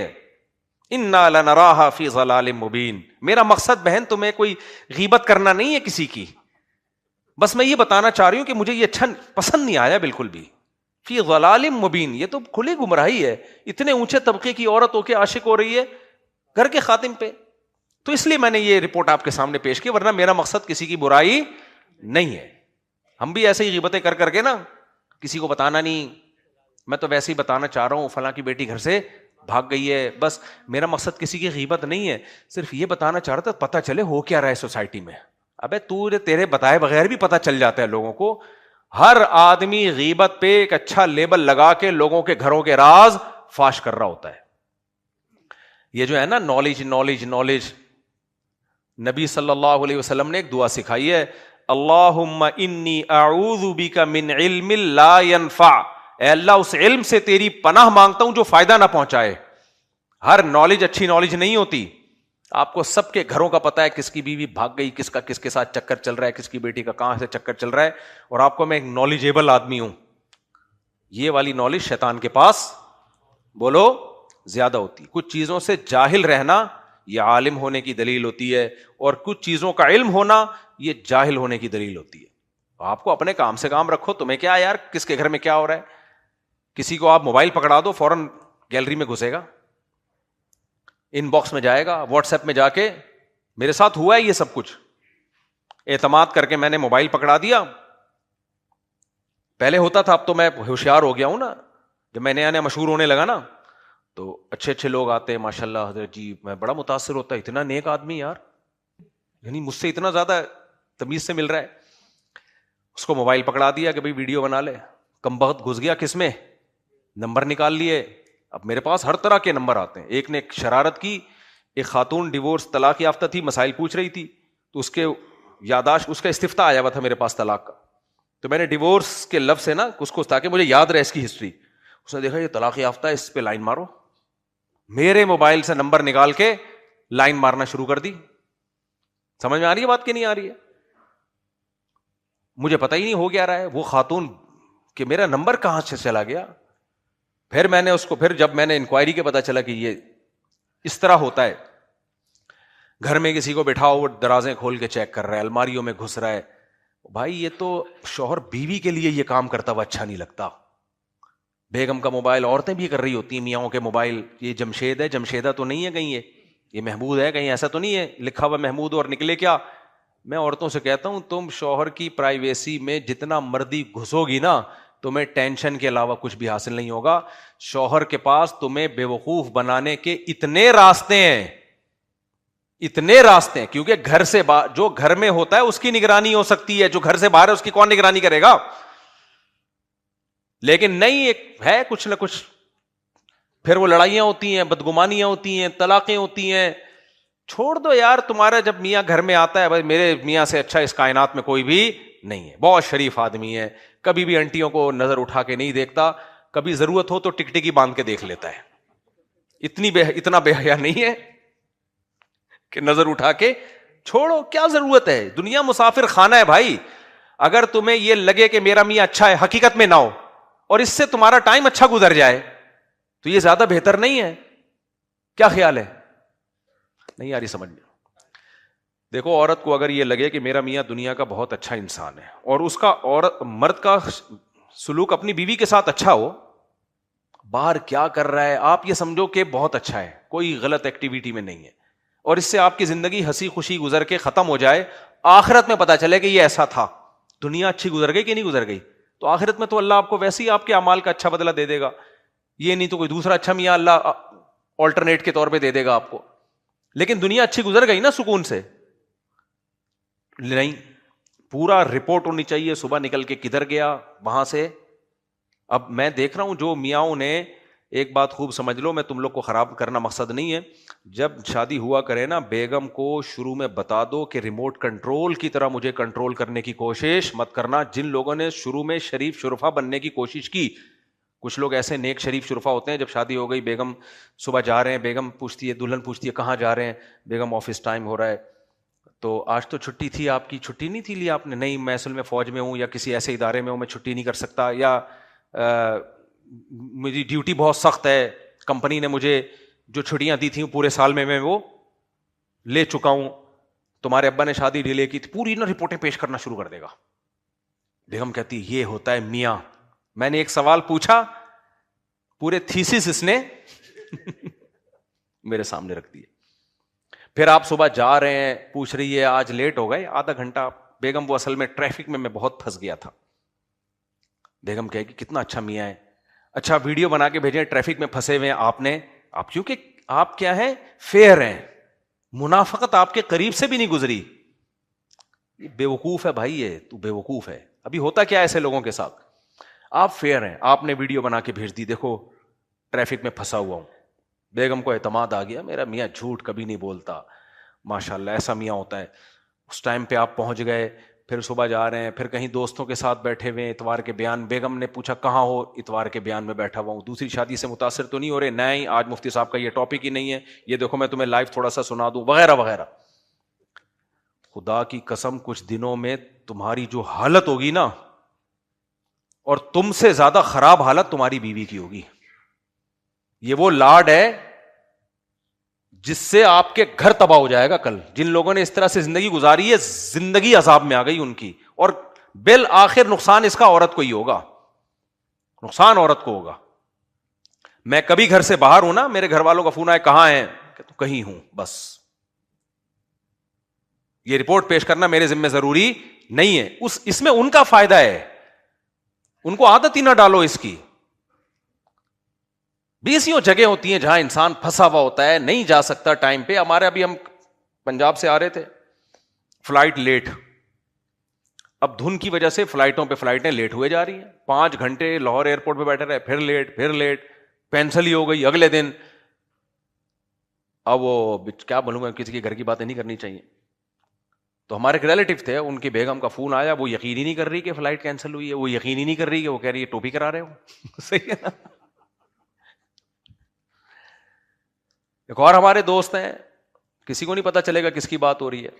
انا لنراھا فی ضلال مبین. میرا مقصد بہن تمہیں کوئی غیبت کرنا نہیں ہے کسی کی، بس میں یہ بتانا چاہ رہی ہوں کہ مجھے یہ اچھا پسند نہیں آیا بالکل بھی. فی ضلال مبین، یہ تو کھلی گمراہی ہے. اتنے اونچے طبقے کی عورت ہو کے عاشق ہو رہی ہے گھر کے خادم پہ. تو اس لیے میں نے یہ رپورٹ آپ کے سامنے پیش کی، ورنہ میرا مقصد کسی کی برائی نہیں ہے. ہم بھی ایسے ہی غیبتیں کر کر کے نا کسی کو بتانا نہیں. میں تو ویسے ہی بتانا چاہ رہا ہوں فلاں کی بیٹی گھر سے بھاگ گئی ہے، بس میرا مقصد کسی کی غیبت نہیں ہے. صرف یہ بتانا چاہ رہا تھا پتہ چلے ہو کیا رہا ہے سوسائٹی میں. ابے تیرے بتائے بغیر بھی پتہ چل جاتا ہے لوگوں کو. ہر آدمی غیبت پہ ایک اچھا لیبل لگا کے لوگوں کے گھروں کے راز فاش کر رہا ہوتا ہے. یہ جو ہے نا نالج نالج نالج، نبی صلی اللہ علیہ وسلم نے ایک دعا سکھائی ہے، اللہم انی اعوذ بک من علم لا ینفع. اے اللہ اس علم سے تیری پناہ مانگتا ہوں جو فائدہ نہ پہنچائے. ہر نالج اچھی نالج نہیں ہوتی. آپ کو سب کے گھروں کا پتا ہے کس کی بیوی بھاگ گئی، کس کا کس کے ساتھ چکر چل رہا ہے، کس کی بیٹی کا کہاں سے چکر چل رہا ہے. اور آپ کو میں ایک نالجیبل آدمی ہوں. یہ والی نالج شیطان کے پاس بولو زیادہ ہوتی. کچھ چیزوں سے جاہل رہنا یہ عالم ہونے کی دلیل ہوتی ہے، اور کچھ چیزوں کا علم ہونا یہ جاہل ہونے کی دلیل ہوتی ہے. آپ کو اپنے کام سے کام رکھو. تمہیں کیا یار کس کے گھر میں کیا ہو رہا ہے؟ کسی کو آپ موبائل پکڑا دو فوراً گیلری میں گھسے گا، ان باکس میں جائے گا، واٹس ایپ میں جا کے میرے ساتھ ہوا ہے یہ سب کچھ. اعتماد کر کے میں نے موبائل پکڑا دیا. پہلے ہوتا تھا، اب تو میں ہوشیار ہو گیا ہوں نا. جب میں نیا نیا مشہور ہونے لگا نا تو اچھے اچھے لوگ آتے ہیں ماشاء اللہ حضرت جی. میں بڑا متاثر ہوتا ہے، اتنا نیک آدمی یار، یعنی مجھ سے اتنا زیادہ تمیز سے مل رہا ہے. اس کو موبائل پکڑا دیا کہ بھائی ویڈیو بنا لے. کم بخت گھس گیا کس میں، نمبر نکال لیے. اب میرے پاس ہر طرح کے نمبر آتے ہیں. ایک نے ایک شرارت کی، ایک خاتون ڈیورس طلاق یافتہ تھی، مسائل پوچھ رہی تھی، تو اس کے یاداشت، اس کا استفتاء آیا ہوا تھا میرے پاس طلاق کا. تو میں نے ڈیورس کے لفظ سے نا اس کو، تاکہ مجھے یاد رہے اس کی ہسٹری. اس نے دیکھا یہ طلاق یافتہ ہے، اس پہ لائن مارو. میرے موبائل سے نمبر نکال کے لائن مارنا شروع کر دی. سمجھ میں آ رہی ہے بات کہ نہیں آ رہی ہے؟ مجھے پتہ ہی نہیں ہو گیا رہا ہے وہ خاتون کہ میرا نمبر کہاں سے چلا گیا. پھر میں نے اس کو، پھر جب میں نے انکوائری کے پتا چلا کہ یہ اس طرح ہوتا ہے، گھر میں کسی کو بٹھاؤ وہ درازیں کھول کے چیک کر رہا ہے، الماریوں میں گھس رہا ہے. بھائی یہ تو شوہر بیوی کے لیے یہ کام کرتا ہوا اچھا نہیں لگتا. بیگم کا موبائل عورتیں بھی کر رہی ہوتی ہیں، میاں کے موبائل. یہ جمشید ہے، جمشیدہ تو نہیں ہے کہیں، یہ محمود ہے کہیں، ایسا تو نہیں ہے لکھا ہوا محمود اور نکلے کیا. میں عورتوں سے کہتا ہوں تم شوہر کی پرائیویسی میں جتنا مرضی گھسو گی نا تمہیں ٹینشن کے علاوہ کچھ بھی حاصل نہیں ہوگا. شوہر کے پاس تمہیں بے وقوف بنانے کے اتنے راستے ہیں، اتنے راستے ہیں. کیونکہ گھر سے جو گھر میں ہوتا ہے اس کی نگرانی ہو سکتی ہے، جو گھر سے باہر ہے اس کی کون نگرانی کرے گا. لیکن نہیں، ایک ہے کچھ نہ کچھ. پھر وہ لڑائیاں ہوتی ہیں، بدگمانیاں ہوتی ہیں، طلاقیں ہوتی ہیں. چھوڑ دو یار، تمہارا جب میاں گھر میں آتا ہے، بھائی میرے میاں سے اچھا اس کائنات میں کوئی بھی نہیں ہے، بہت شریف آدمی ہے، کبھی بھی انٹیوں کو نظر اٹھا کے نہیں دیکھتا، کبھی ضرورت ہو تو ٹکٹکی باندھ کے دیکھ لیتا ہے. اتنا بے حیا نہیں ہے کہ نظر اٹھا کے. چھوڑو، کیا ضرورت ہے؟ دنیا مسافر خانہ ہے بھائی. اگر تمہیں یہ لگے کہ میرا میاں اچھا ہے، حقیقت میں نہ ہو، اور اس سے تمہارا ٹائم اچھا گزر جائے تو یہ زیادہ بہتر نہیں ہے؟ کیا خیال ہے؟ نہیں آ رہی سمجھ میں؟ دیکھو، عورت کو اگر یہ لگے کہ میرا میاں دنیا کا بہت اچھا انسان ہے، اور اس کا مرد کا سلوک اپنی بیوی کے ساتھ اچھا ہو، باہر کیا کر رہا ہے آپ یہ سمجھو کہ بہت اچھا ہے، کوئی غلط ایکٹیویٹی میں نہیں ہے، اور اس سے آپ کی زندگی ہنسی خوشی گزر کے ختم ہو جائے، آخرت میں پتا چلے کہ یہ ایسا تھا. دنیا اچھی گزر گئی کہ نہیں گزر گئی؟ تو آخرت میں تو اللہ آپ کو ویسے ہی آپ کے اعمال کا اچھا بدلہ دے دے گا. یہ نہیں تو کوئی دوسرا اچھا میاں اللہ آلٹرنیٹ کے طور پہ دے دے گا آپ کو. لیکن دنیا اچھی گزر گئی نا سکون سے؟ نہیں، پورا رپورٹ ہونی چاہیے صبح نکل کے کدھر گیا وہاں سے. اب میں دیکھ رہا ہوں جو میاں نے، ایک بات خوب سمجھ لو، میں تم لوگ کو خراب کرنا مقصد نہیں ہے، جب شادی ہوا کرے نا بیگم کو شروع میں بتا دو کہ ریموٹ کنٹرول کی طرح مجھے کنٹرول کرنے کی کوشش مت کرنا. جن لوگوں نے شروع میں شریف شرفا بننے کی کوشش کی کچھ لوگ ایسے نیک شریف شرفا ہوتے ہیں, جب شادی ہو گئی بیگم صبح جا رہے ہیں, بیگم پوچھتی ہے, دلہن پوچھتی ہے کہاں جا رہے ہیں, بیگم آفس ٹائم ہو رہا ہے, تو آج تو چھٹی تھی آپ کی, چھٹی نہیں تھی لی آپ نے, نہیں میں اصل میں فوج میں ہوں یا کسی ایسے ادارے میں ہوں, میں چھٹی نہیں کر سکتا, یا میری ڈیوٹی بہت سخت ہے, کمپنی نے مجھے جو چھٹیاں دی تھیں پورے سال میں وہ لے چکا ہوں, تمہارے ابا نے شادی ڈیلے کی تھی, پوری نا رپورٹیں پیش کرنا شروع کر دے گا. بیگم کہتی یہ ہوتا ہے میاں, میں نے ایک سوال پوچھا, پورے تھیسس اس نے میرے سامنے رکھ دیے. پھر آپ صبح جا رہے ہیں, پوچھ رہی ہے آج لیٹ ہو گئے آدھا گھنٹہ, بیگم وہ اصل میں ٹریفک میں بہت پھنس گیا تھا. بیگم کہے گی کتنا اچھا میاں ہے, اچھا ویڈیو بنا کے بھیجیں ٹریفک میں پھنسے ہوئے ہیں آپ نے, آپ کیونکہ آپ کیا ہیں فیئر ہیں, منافقت آپ کے قریب سے بھی نہیں گزری. بے وقوف ہے بھائی, یہ تو بے وقوف ہے. ابھی ہوتا کیا ایسے لوگوں کے ساتھ, آپ فیئر ہیں, آپ نے ویڈیو بنا کے بھیج دی, دیکھو ٹریفک میں پھنسا ہوا ہوں. بیگم کو اعتماد آ گیا, میرا میاں جھوٹ کبھی نہیں بولتا, ماشاءاللہ ایسا میاں ہوتا ہے. اس ٹائم پہ آپ پہنچ گئے, پھر صبح جا رہے ہیں, پھر کہیں دوستوں کے ساتھ بیٹھے ہوئے, اتوار کے بیان, بیگم نے پوچھا کہاں ہو, اتوار کے بیان میں بیٹھا ہوا ہوں. دوسری شادی سے متاثر تو نہیں ہو رہے, نہیں آج مفتی صاحب کا یہ ٹاپک ہی نہیں ہے, یہ دیکھو میں تمہیں لائیو تھوڑا سا سنا دوں, وغیرہ وغیرہ. خدا کی قسم کچھ دنوں میں تمہاری جو حالت ہوگی نا, اور تم سے زیادہ خراب حالت تمہاری بیوی کی ہوگی. یہ وہ لاڈ ہے جس سے آپ کے گھر تباہ ہو جائے گا کل. جن لوگوں نے اس طرح سے زندگی گزاری ہے, زندگی عذاب میں آ گئی ان کی, اور بالآخر نقصان اس کا عورت کو ہی ہوگا, نقصان عورت کو ہوگا. میں کبھی گھر سے باہر ہوں نا, میرے گھر والوں کا فون آئے کہاں ہیں, کہ تو کہیں ہوں, بس یہ رپورٹ پیش کرنا میرے ذمہ ضروری نہیں ہے. اس میں ان کا فائدہ ہے, ان کو عادت ہی نہ ڈالو اس کی. 20 جگہ ہوتی ہیں جہاں انسان پھنسا ہوا ہوتا ہے, نہیں جا سکتا ٹائم پہ. ہمارے ابھی ہم پنجاب سے آ رہے تھے, فلائٹ لیٹ, اب دھن کی وجہ سے فلائٹوں پہ فلائٹیں لیٹ ہوئے جا رہی ہیں. 5 گھنٹے لاہور ایئرپورٹ پہ بیٹھے رہے, پھر لیٹ, پینسل ہی ہو گئی اگلے دن. اب وہ کیا بولوں گا, کسی کے گھر کی باتیں نہیں کرنی چاہیے. تو ہمارے ایک ریلیٹو تھے, ان کی بیگم کا فون آیا, وہ یقین ہی نہیں کر رہی کہ فلائٹ کینسل ہوئی ہے, وہ یقین ہی نہیں کر رہی کہ, وہ کہہ رہی ہے ٹوپی کرا رہے ہو. صحیح ہے نا. ایک اور ہمارے دوست ہیں, کسی کو نہیں پتا چلے گا کس کی بات ہو رہی ہے,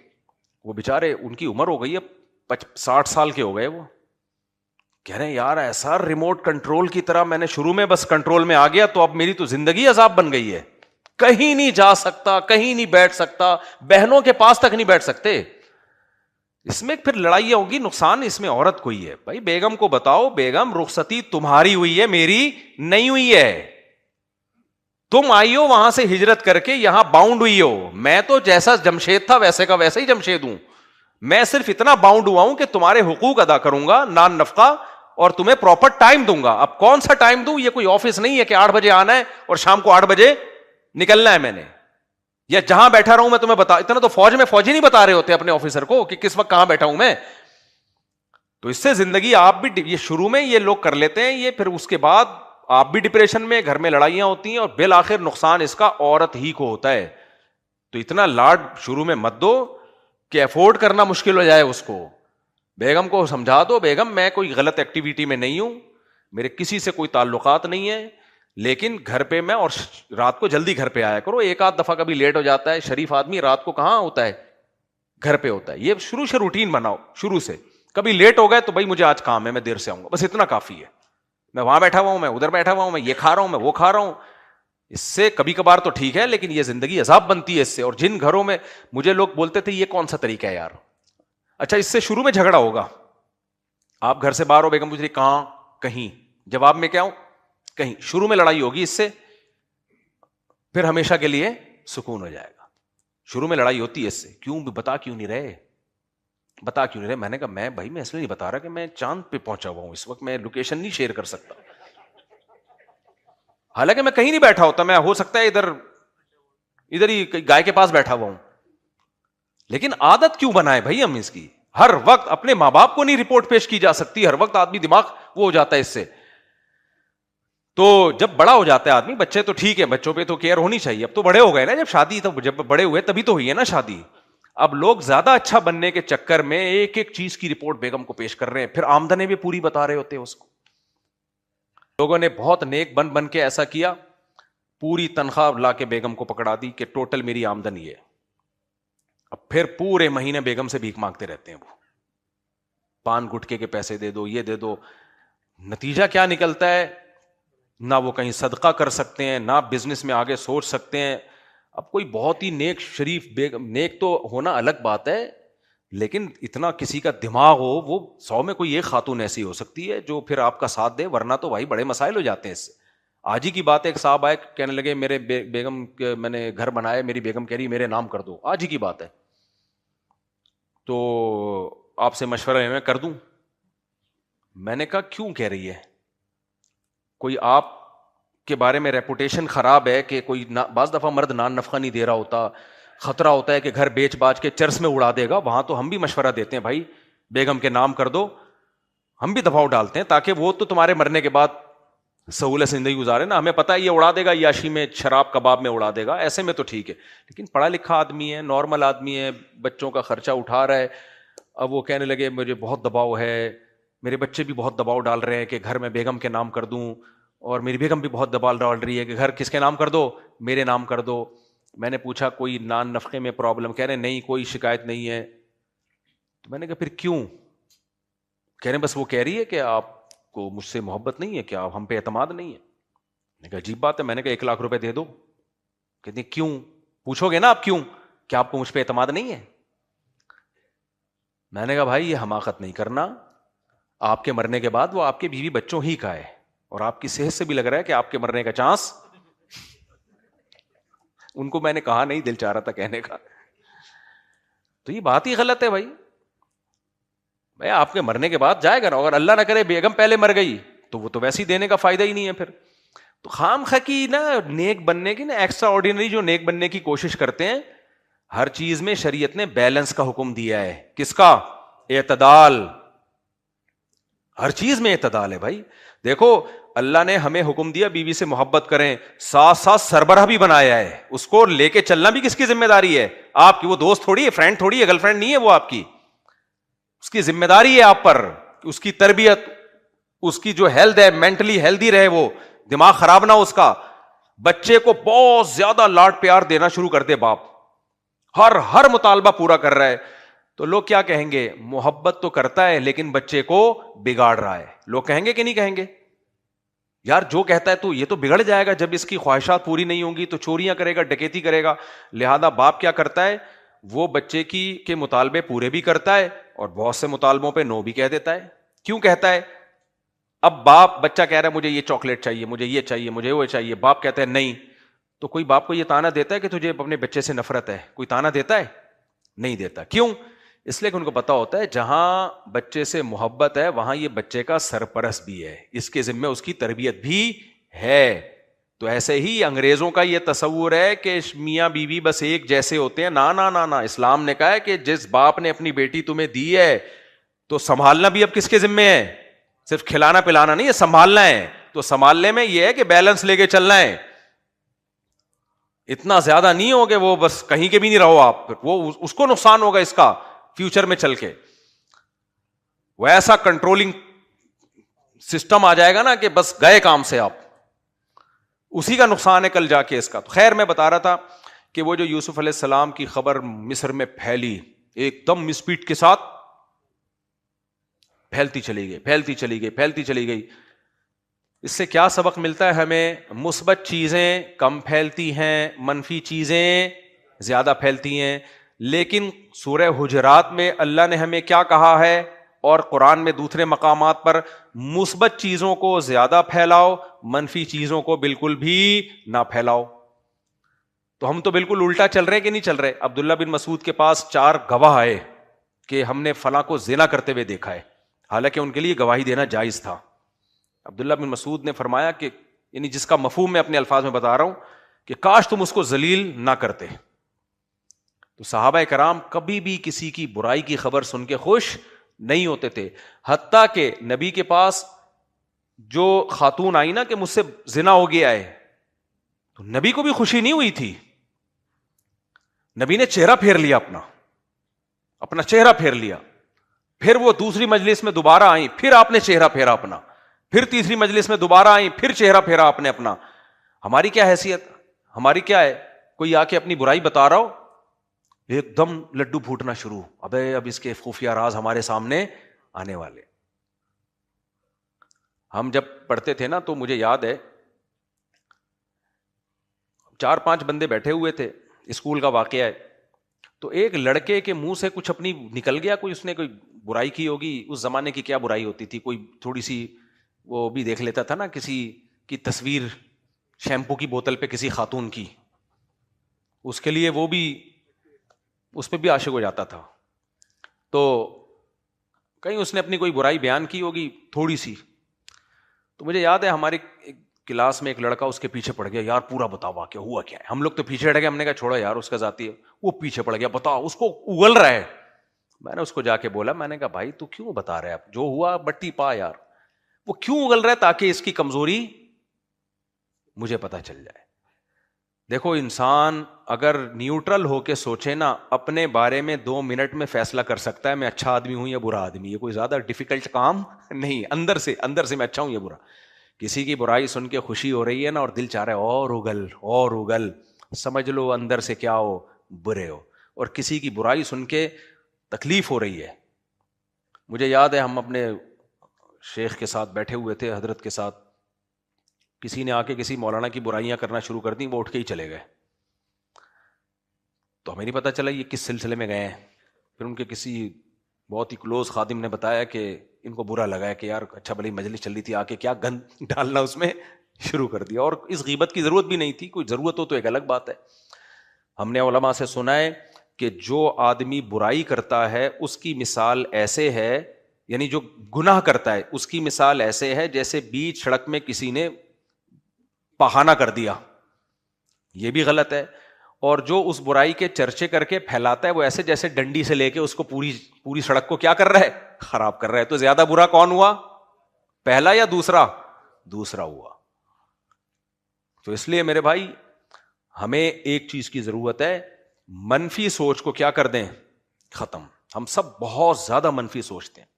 وہ بےچارے ان کی عمر ہو گئی ہے 60 سال کے ہو گئے, وہ کہہ رہے ہیں یار ایسا ریموٹ کنٹرول کی طرح میں نے شروع میں بس کنٹرول میں آ گیا, تو اب میری تو زندگی عذاب بن گئی ہے, کہیں نہیں جا سکتا, کہیں نہیں بیٹھ سکتا, بہنوں کے پاس تک نہیں بیٹھ سکتے. اس میں پھر لڑائیاں ہوگی, نقصان اس میں عورت کو ہی ہے. بھائی بیگم کو بتاؤ, بیگم رخصتی تمہاری ہوئی ہے, میری نہیں ہوئی ہے. تم آئی ہو وہاں سے ہجرت کر کے, یہاں باؤنڈ ہوئی ہو. میں تو جیسا جمشید تھا ویسے کا ویسا ہی جمشید ہوں. میں صرف اتنا باؤنڈ ہوا ہوں کہ تمہارے حقوق ادا کروں گا, نان نفقہ, اور تمہیں پراپر ٹائم دوں گا. اب کون سا ٹائم دوں, یہ کوئی آفس نہیں ہے کہ 8 بجے آنا ہے اور شام کو 8 بجے نکلنا ہے میں نے, یا جہاں بیٹھا رہا ہوں میں تمہیں بتا. اتنا تو فوج میں فوجی نہیں بتا رہے ہوتے اپنے آفیسر کو کہ کس وقت کہاں بیٹھا ہوں میں. تو اس سے زندگی آپ بھی, یہ شروع میں یہ لوگ کر لیتے ہیں یہ, پھر اس کے بعد آپ بھی ڈپریشن میں, گھر میں لڑائیاں ہوتی ہیں, اور بالآخر نقصان اس کا عورت ہی کو ہوتا ہے. تو اتنا لاڈ شروع میں مت دو کہ افورڈ کرنا مشکل ہو جائے اس کو. بیگم کو سمجھا دو, بیگم میں کوئی غلط ایکٹیویٹی میں نہیں ہوں, میرے کسی سے کوئی تعلقات نہیں ہے, لیکن گھر پہ میں, اور رات کو جلدی گھر پہ آیا کرو. ایک آدھ دفعہ کبھی لیٹ ہو جاتا ہے, شریف آدمی رات کو کہاں ہوتا ہے, گھر پہ ہوتا ہے. یہ شروع سے روٹین بناؤ, شروع سے. کبھی لیٹ ہو گئے تو بھائی مجھے آج کام ہے, میں دیر سے آؤں گا, بس اتنا کافی ہے. میں وہاں بیٹھا ہوا ہوں, میں ادھر بیٹھا ہوا ہوں, میں یہ کھا رہا ہوں, میں وہ کھا رہا ہوں. اس سے کبھی کبھار تو ٹھیک ہے, لیکن یہ زندگی عذاب بنتی ہے اس سے. اور جن گھروں میں, مجھے لوگ بولتے تھے یہ کون سا طریقہ ہے یار, اچھا اس سے شروع میں جھگڑا ہوگا, آپ گھر سے باہر ہو, بیگم پوچھ رہی کہاں, کہیں, جواب میں کیا ہوں, کہیں. شروع میں لڑائی ہوگی اس سے, پھر ہمیشہ کے لیے سکون ہو جائے گا. شروع میں لڑائی ہوتی ہے اس سے, کیوں بتا کیوں نہیں رہے, بتا کیوں نہیں رہے. میں نے کہا میں بھائی میں اس لیے نہیں بتا رہا کہ میں چاند پہ پہنچا ہوا ہوں اس وقت, میں لوکیشن نہیں شیئر کر سکتا, حالانکہ میں کہیں نہیں بیٹھا ہوتا, میں ہو سکتا ہے ادھر ہی گائے کے پاس بیٹھا ہوا ہوں. لیکن عادت کیوں بنائے بھائی ہم اس کی, ہر وقت اپنے ماں باپ کو نہیں رپورٹ پیش کی جا سکتی, ہر وقت آدمی دماغ وہ ہو جاتا ہے اس سے. تو جب بڑا ہو جاتا ہے آدمی, بچے تو ٹھیک ہے, بچوں پہ تو کیئر ہونی چاہیے, اب تو بڑے ہو گئے نا, جب شادی تو جب بڑے ہوئے تبھی تو ہوئی ہے نا شادی. اب لوگ زیادہ اچھا بننے کے چکر میں ایک ایک چیز کی رپورٹ بیگم کو پیش کر رہے ہیں, پھر آمدنیں بھی پوری بتا رہے ہوتے ہیں اس کو. لوگوں نے بہت نیک بن بن کے ایسا کیا, پوری تنخواہ لا کے بیگم کو پکڑا دی کہ ٹوٹل میری آمدن یہ ہے. اب پھر پورے مہینے بیگم سے بھیک مانگتے رہتے ہیں, وہ پان گٹکے کے پیسے دے دو, یہ دے دو. نتیجہ کیا نکلتا ہے؟ نہ وہ کہیں صدقہ کر سکتے ہیں, نہ بزنس میں آگے سوچ سکتے ہیں. اب کوئی بہت ہی نیک شریف بیگم, نیک تو ہونا الگ بات ہے, لیکن اتنا کسی کا دماغ ہو, وہ 100 میں کوئی ایک خاتون ایسی ہو سکتی ہے جو پھر آپ کا ساتھ دے, ورنہ تو بھائی بڑے مسائل ہو جاتے ہیں اس سے. آج ہی کی بات ہے, ایک صاحب آئے کہنے لگے میرے بیگم میں نے گھر بنایا, میری بیگم کہہ رہی میرے نام کر دو. آج ہی کی بات ہے. تو آپ سے مشورہ ہے میں کر دوں. میں نے کہا کیوں کہہ رہی ہے؟ کوئی آپ کے بارے میں ریپوٹیشن خراب ہے کہ کوئی بعض دفعہ مرد نان نفقہ نہیں دے رہا ہوتا, خطرہ ہوتا ہے کہ گھر بیچ باچ کے چرس میں اڑا دے گا. وہاں تو ہم بھی مشورہ دیتے ہیں بھائی بیگم کے نام کر دو, ہم بھی دباؤ ڈالتے ہیں تاکہ وہ تو تمہارے مرنے کے بعد سہولت زندگی گزارے نا. ہمیں پتہ ہے یہ اڑا دے گا عیاشی میں, شراب کباب میں اڑا دے گا, ایسے میں تو ٹھیک ہے. لیکن پڑھا لکھا آدمی ہے, نارمل آدمی ہے, بچوں کا خرچہ اٹھا رہا ہے. اب وہ کہنے لگے مجھے بہت دباؤ ہے, میرے بچے بھی بہت دباؤ ڈال رہے ہیں کہ گھر میں بیگم کے نام کر دوں, اور میری بیگم بھی بہت دباؤ ڈال رہی ہے کہ گھر کس کے نام کر دو, میرے نام کر دو. میں نے پوچھا کوئی نان نفقے میں پرابلم؟ کہہ رہے نہیں کوئی شکایت نہیں ہے. تو میں نے کہا پھر کیوں؟ کہہ رہے بس وہ کہہ رہی ہے کہ آپ کو مجھ سے محبت نہیں ہے, کیا ہم پہ اعتماد نہیں ہے. میں نے کہا عجیب بات ہے. میں نے کہا 1 لاکھ روپے دے دو. کہتے ہیں کیوں؟ پوچھو گے نا آپ کیوں, کیا آپ کو مجھ پہ اعتماد نہیں ہے؟ میں نے کہا بھائی یہ حماقت نہیں کرنا, آپ کے مرنے کے بعد وہ آپ کے بیوی بچوں ہی کا ہے, اور آپ کی صحت سے بھی لگ رہا ہے کہ آپ کے مرنے کا چانس. ان کو میں نے کہا نہیں, دل چاہ رہا تھا کہنے کا. تو یہ بات ہی غلط ہے بھائی آپ کے مرنے کے بعد جائے گا نا. اگر اللہ نہ کرے بیگم پہلے مر گئی تو وہ تو ویسے ہی دینے کا فائدہ ہی نہیں ہے پھر. تو خام خواہ کی نا نیک بننے کی نا ایکسٹرا آرڈینری جو نیک بننے کی کوشش کرتے ہیں, ہر چیز میں شریعت نے بیلنس کا حکم دیا ہے. کس کا؟ اعتدال. ہر چیز میں اعتدال ہے بھائی. دیکھو اللہ نے ہمیں حکم دیا بیوی سے محبت کریں, ساتھ ساتھ سربراہ بھی بنایا ہے. اس کو لے کے چلنا بھی کس کی ذمہ داری ہے؟ آپ کی. وہ دوست تھوڑی ہے, فرینڈ تھوڑی ہے, گرل فرینڈ نہیں ہے وہ آپ کی. اس کی ذمہ داری ہے آپ پر, اس کی تربیت, اس کی جو ہیلتھ ہے مینٹلی ہیلدی رہے, وہ دماغ خراب نہ ہو اس کا. بچے کو بہت زیادہ لاڈ پیار دینا شروع کر دے باپ, ہر مطالبہ پورا کر رہا ہے, تو لوگ کیا کہیں گے؟ محبت تو کرتا ہے لیکن بچے کو بگاڑ رہا ہے. لوگ کہیں گے کہ نہیں کہیں گے؟ یار جو کہتا ہے تو یہ تو بگڑ جائے گا, جب اس کی خواہشات پوری نہیں ہوں گی تو چوریاں کرے گا, ڈکیتی کرے گا. لہذا باپ کیا کرتا ہے؟ وہ بچے کے مطالبے پورے بھی کرتا ہے اور بہت سے مطالبوں پہ نو بھی کہہ دیتا ہے. کیوں کہتا ہے؟ اب بچہ کہہ رہا ہے مجھے یہ چاکلیٹ چاہیے, مجھے یہ چاہیے, مجھے وہ چاہیے. باپ کہتا ہے نہیں. تو کوئی باپ کو یہ تانا دیتا ہے کہ تجھے اپنے بچے سے نفرت ہے؟ کوئی تانا دیتا ہے؟ نہیں دیتا. کیوں؟ اس لیے کہ ان کو پتا ہوتا ہے جہاں بچے سے محبت ہے وہاں یہ بچے کا سرپرست بھی ہے, اس کے ذمہ اس کی تربیت بھی ہے. تو ایسے ہی انگریزوں کا یہ تصور ہے کہ میاں بیوی بس ایک جیسے ہوتے ہیں. نا نا نا نا, اسلام نے کہا ہے کہ جس باپ نے اپنی بیٹی تمہیں دی ہے تو سنبھالنا بھی اب کس کے ذمہ ہے؟ صرف کھلانا پلانا نہیں ہے, سنبھالنا ہے. تو سنبھالنے میں یہ ہے کہ بیلنس لے کے چلنا ہے. اتنا زیادہ نہیں ہو کہ وہ بس کہیں کے بھی نہیں رہو آپ, وہ اس کو نقصان ہوگا اس کا فیوچر میں چل کے. وہ ایسا کنٹرولنگ سسٹم آ جائے گا نا کہ بس گئے کام سے آپ, اسی کا نقصان ہے کل جا کے اس کا. تو خیر میں بتا رہا تھا کہ وہ جو یوسف علیہ السلام کی خبر مصر میں پھیلی, ایک دم اسپیڈ کے ساتھ پھیلتی چلی گئی. اس سے کیا سبق ملتا ہے ہمیں؟ مثبت چیزیں کم پھیلتی ہیں, منفی چیزیں زیادہ پھیلتی ہیں. لیکن سورہ حجرات میں اللہ نے ہمیں کیا کہا ہے, اور قرآن میں دوسرے مقامات پر, مثبت چیزوں کو زیادہ پھیلاؤ, منفی چیزوں کو بالکل بھی نہ پھیلاؤ. تو ہم تو بالکل الٹا چل رہے ہیں کہ نہیں چل رہے؟ عبداللہ بن مسعود کے پاس 4 گواہ آئے کہ ہم نے فلاں کو زنا کرتے ہوئے دیکھا ہے, حالانکہ ان کے لیے گواہی دینا جائز تھا. عبداللہ بن مسعود نے فرمایا کہ یعنی جس کا مفہوم میں اپنے الفاظ میں بتا رہا ہوں کہ کاش تم اس کو ذلیل نہ کرتے. تو صحابہ کرام کبھی بھی کسی کی برائی کی خبر سن کے خوش نہیں ہوتے تھے. حتیٰ کہ نبی کے پاس جو خاتون آئی نا کہ مجھ سے زنا ہو گیا ہے, تو نبی کو بھی خوشی نہیں ہوئی تھی. نبی نے چہرہ پھیر لیا, اپنا چہرہ پھیر لیا. پھر وہ دوسری مجلس میں دوبارہ آئی, پھر آپ نے چہرہ پھیرا اپنا. پھر تیسری مجلس میں دوبارہ آئیں, پھر چہرہ پھیرا آپ نے اپنا. ہماری کیا حیثیت, ہماری کیا ہے, کوئی آ کے اپنی برائی بتا رہا ہو, ایک دم لڈو پھوٹنا شروع, ابے اب اس کے خفیہ راز ہمارے سامنے آنے والے. ہم جب پڑھتے تھے نا تو مجھے یاد ہے 4-5 بندے بیٹھے ہوئے تھے, اسکول کا واقعہ ہے, تو ایک لڑکے کے منہ سے کچھ اپنی نکل گیا, کوئی اس نے کوئی برائی کی ہوگی, اس زمانے کی کیا برائی ہوتی تھی, کوئی تھوڑی سی وہ بھی دیکھ لیتا تھا نا, کسی کی تصویر شیمپو کی بوتل پہ کسی خاتون کی, اس کے لیے وہ بھی اس پہ بھی عاشق ہو جاتا تھا. تو کہیں اس نے اپنی کوئی برائی بیان کی ہوگی تھوڑی سی, تو مجھے یاد ہے ہماری کلاس میں ایک لڑکا اس کے پیچھے پڑ گیا, یار پورا بتاؤ واقعہ ہوا کیا ہے. ہم لوگ تو پیچھے ہٹ گئے, ہم نے کہا چھوڑو یار اس کا ذاتی ہے. وہ پیچھے پڑ گیا, بتاؤ, اس کو اگل رہا ہے. میں نے اس کو جا کے بولا, میں نے کہا بھائی تو کیوں بتا رہے, اب جو ہوا بٹی پا یار, وہ کیوں اگل رہا ہے, تاکہ اس کی کمزوری مجھے پتا چل جائے. دیکھو انسان اگر نیوٹرل ہو کے سوچے نا, اپنے بارے میں 2 منٹ میں فیصلہ کر سکتا ہے میں اچھا آدمی ہوں یا برا آدمی. یہ کوئی زیادہ ڈیفیکلٹ کام نہیں, اندر سے میں اچھا ہوں یا برا. کسی کی برائی سن کے خوشی ہو رہی ہے نا, اور دل چاہ رہا ہے اور اگل, سمجھ لو اندر سے کیا ہو, برے ہو. اور کسی کی برائی سن کے تکلیف ہو رہی ہے. مجھے یاد ہے ہم اپنے شیخ کے ساتھ بیٹھے ہوئے تھے, حضرت کے ساتھ, کسی نے آ کے کسی مولانا کی برائیاں کرنا شروع کر دیں, وہ اٹھ کے ہی چلے گئے. تو ہمیں نہیں پتا چلا یہ کس سلسلے میں گئے ہیں. پھر ان کے کسی بہت ہی کلوز خادم نے بتایا کہ ان کو برا لگا ہے کہ یار اچھا بھلی مجلس چل رہی تھی, آ کے کیا گند ڈالنا اس میں شروع کر دیا. اور اس غیبت کی ضرورت بھی نہیں تھی, کوئی ضرورت ہو تو ایک الگ بات ہے. ہم نے علماء سے سنا ہے کہ جو آدمی برائی کرتا ہے اس کی مثال ایسے ہے, یعنی جو گناہ کرتا ہے اس کی مثال ایسے ہے جیسے بیچ سڑک میں کسی نے پہانا کر دیا, یہ بھی غلط ہے. اور جو اس برائی کے چرچے کر کے پھیلاتا ہے وہ ایسے جیسے ڈنڈی سے لے کے اس کو پوری سڑک کو کیا کر رہا ہے, خراب کر رہا ہے. تو زیادہ برا کون ہوا, پہلا یا دوسرا ہوا. تو اس لیے میرے بھائی ہمیں ایک چیز کی ضرورت ہے, منفی سوچ کو کیا کر دیں, ختم. ہم سب بہت زیادہ منفی سوچتے ہیں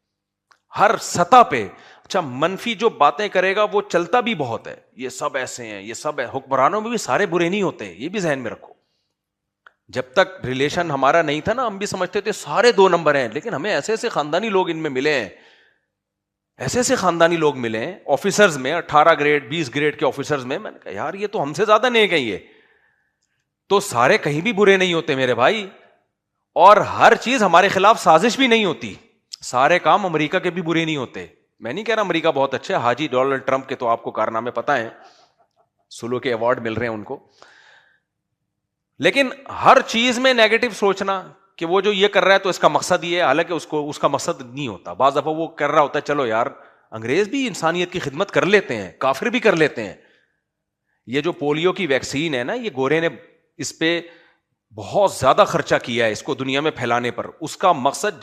ہر سطح پہ. اچھا منفی جو باتیں کرے گا وہ چلتا بھی بہت ہے, یہ سب ایسے ہیں, یہ سب ہے. حکمرانوں میں بھی سارے برے نہیں ہوتے, یہ بھی ذہن میں رکھو. جب تک ریلیشن ہمارا نہیں تھا نا, ہم بھی سمجھتے تھے سارے 2 نمبر ہیں, لیکن ہمیں ایسے ایسے خاندانی لوگ ان میں ملے ہیں, ایسے خاندانی لوگ ملے ہیں آفیسرز میں, 18 گریڈ 20 گریڈ کے آفیسرز میں. میں نے کہا یار یہ تو ہم سے زیادہ نیک ہیں. یہ تو سارے کہیں بھی برے نہیں ہوتے میرے بھائی, اور ہر چیز ہمارے خلاف سازش بھی نہیں ہوتی. سارے کام امریکہ کے بھی برے نہیں ہوتے. میں نہیں کہہ رہا امریکہ بہت اچھا ہے, حاجی ڈونلڈ ٹرمپ کے تو آپ کو کارنامے پتہ ہیں, سلو کے ایوارڈ مل رہے ہیں ان کو. لیکن ہر چیز میں نیگیٹو سوچنا کہ وہ جو یہ کر رہا ہے تو اس کا مقصد یہ ہے, حالانکہ اس کا مقصد نہیں ہوتا. بعض دفعہ وہ کر رہا ہوتا ہے, چلو یار انگریز بھی انسانیت کی خدمت کر لیتے ہیں, کافر بھی کر لیتے ہیں. یہ جو پولیو کی ویکسین ہے نا, یہ گورے نے اس پہ بہت زیادہ خرچہ کیا ہے اس کو دنیا میں پھیلانے پر. اس کا مقصد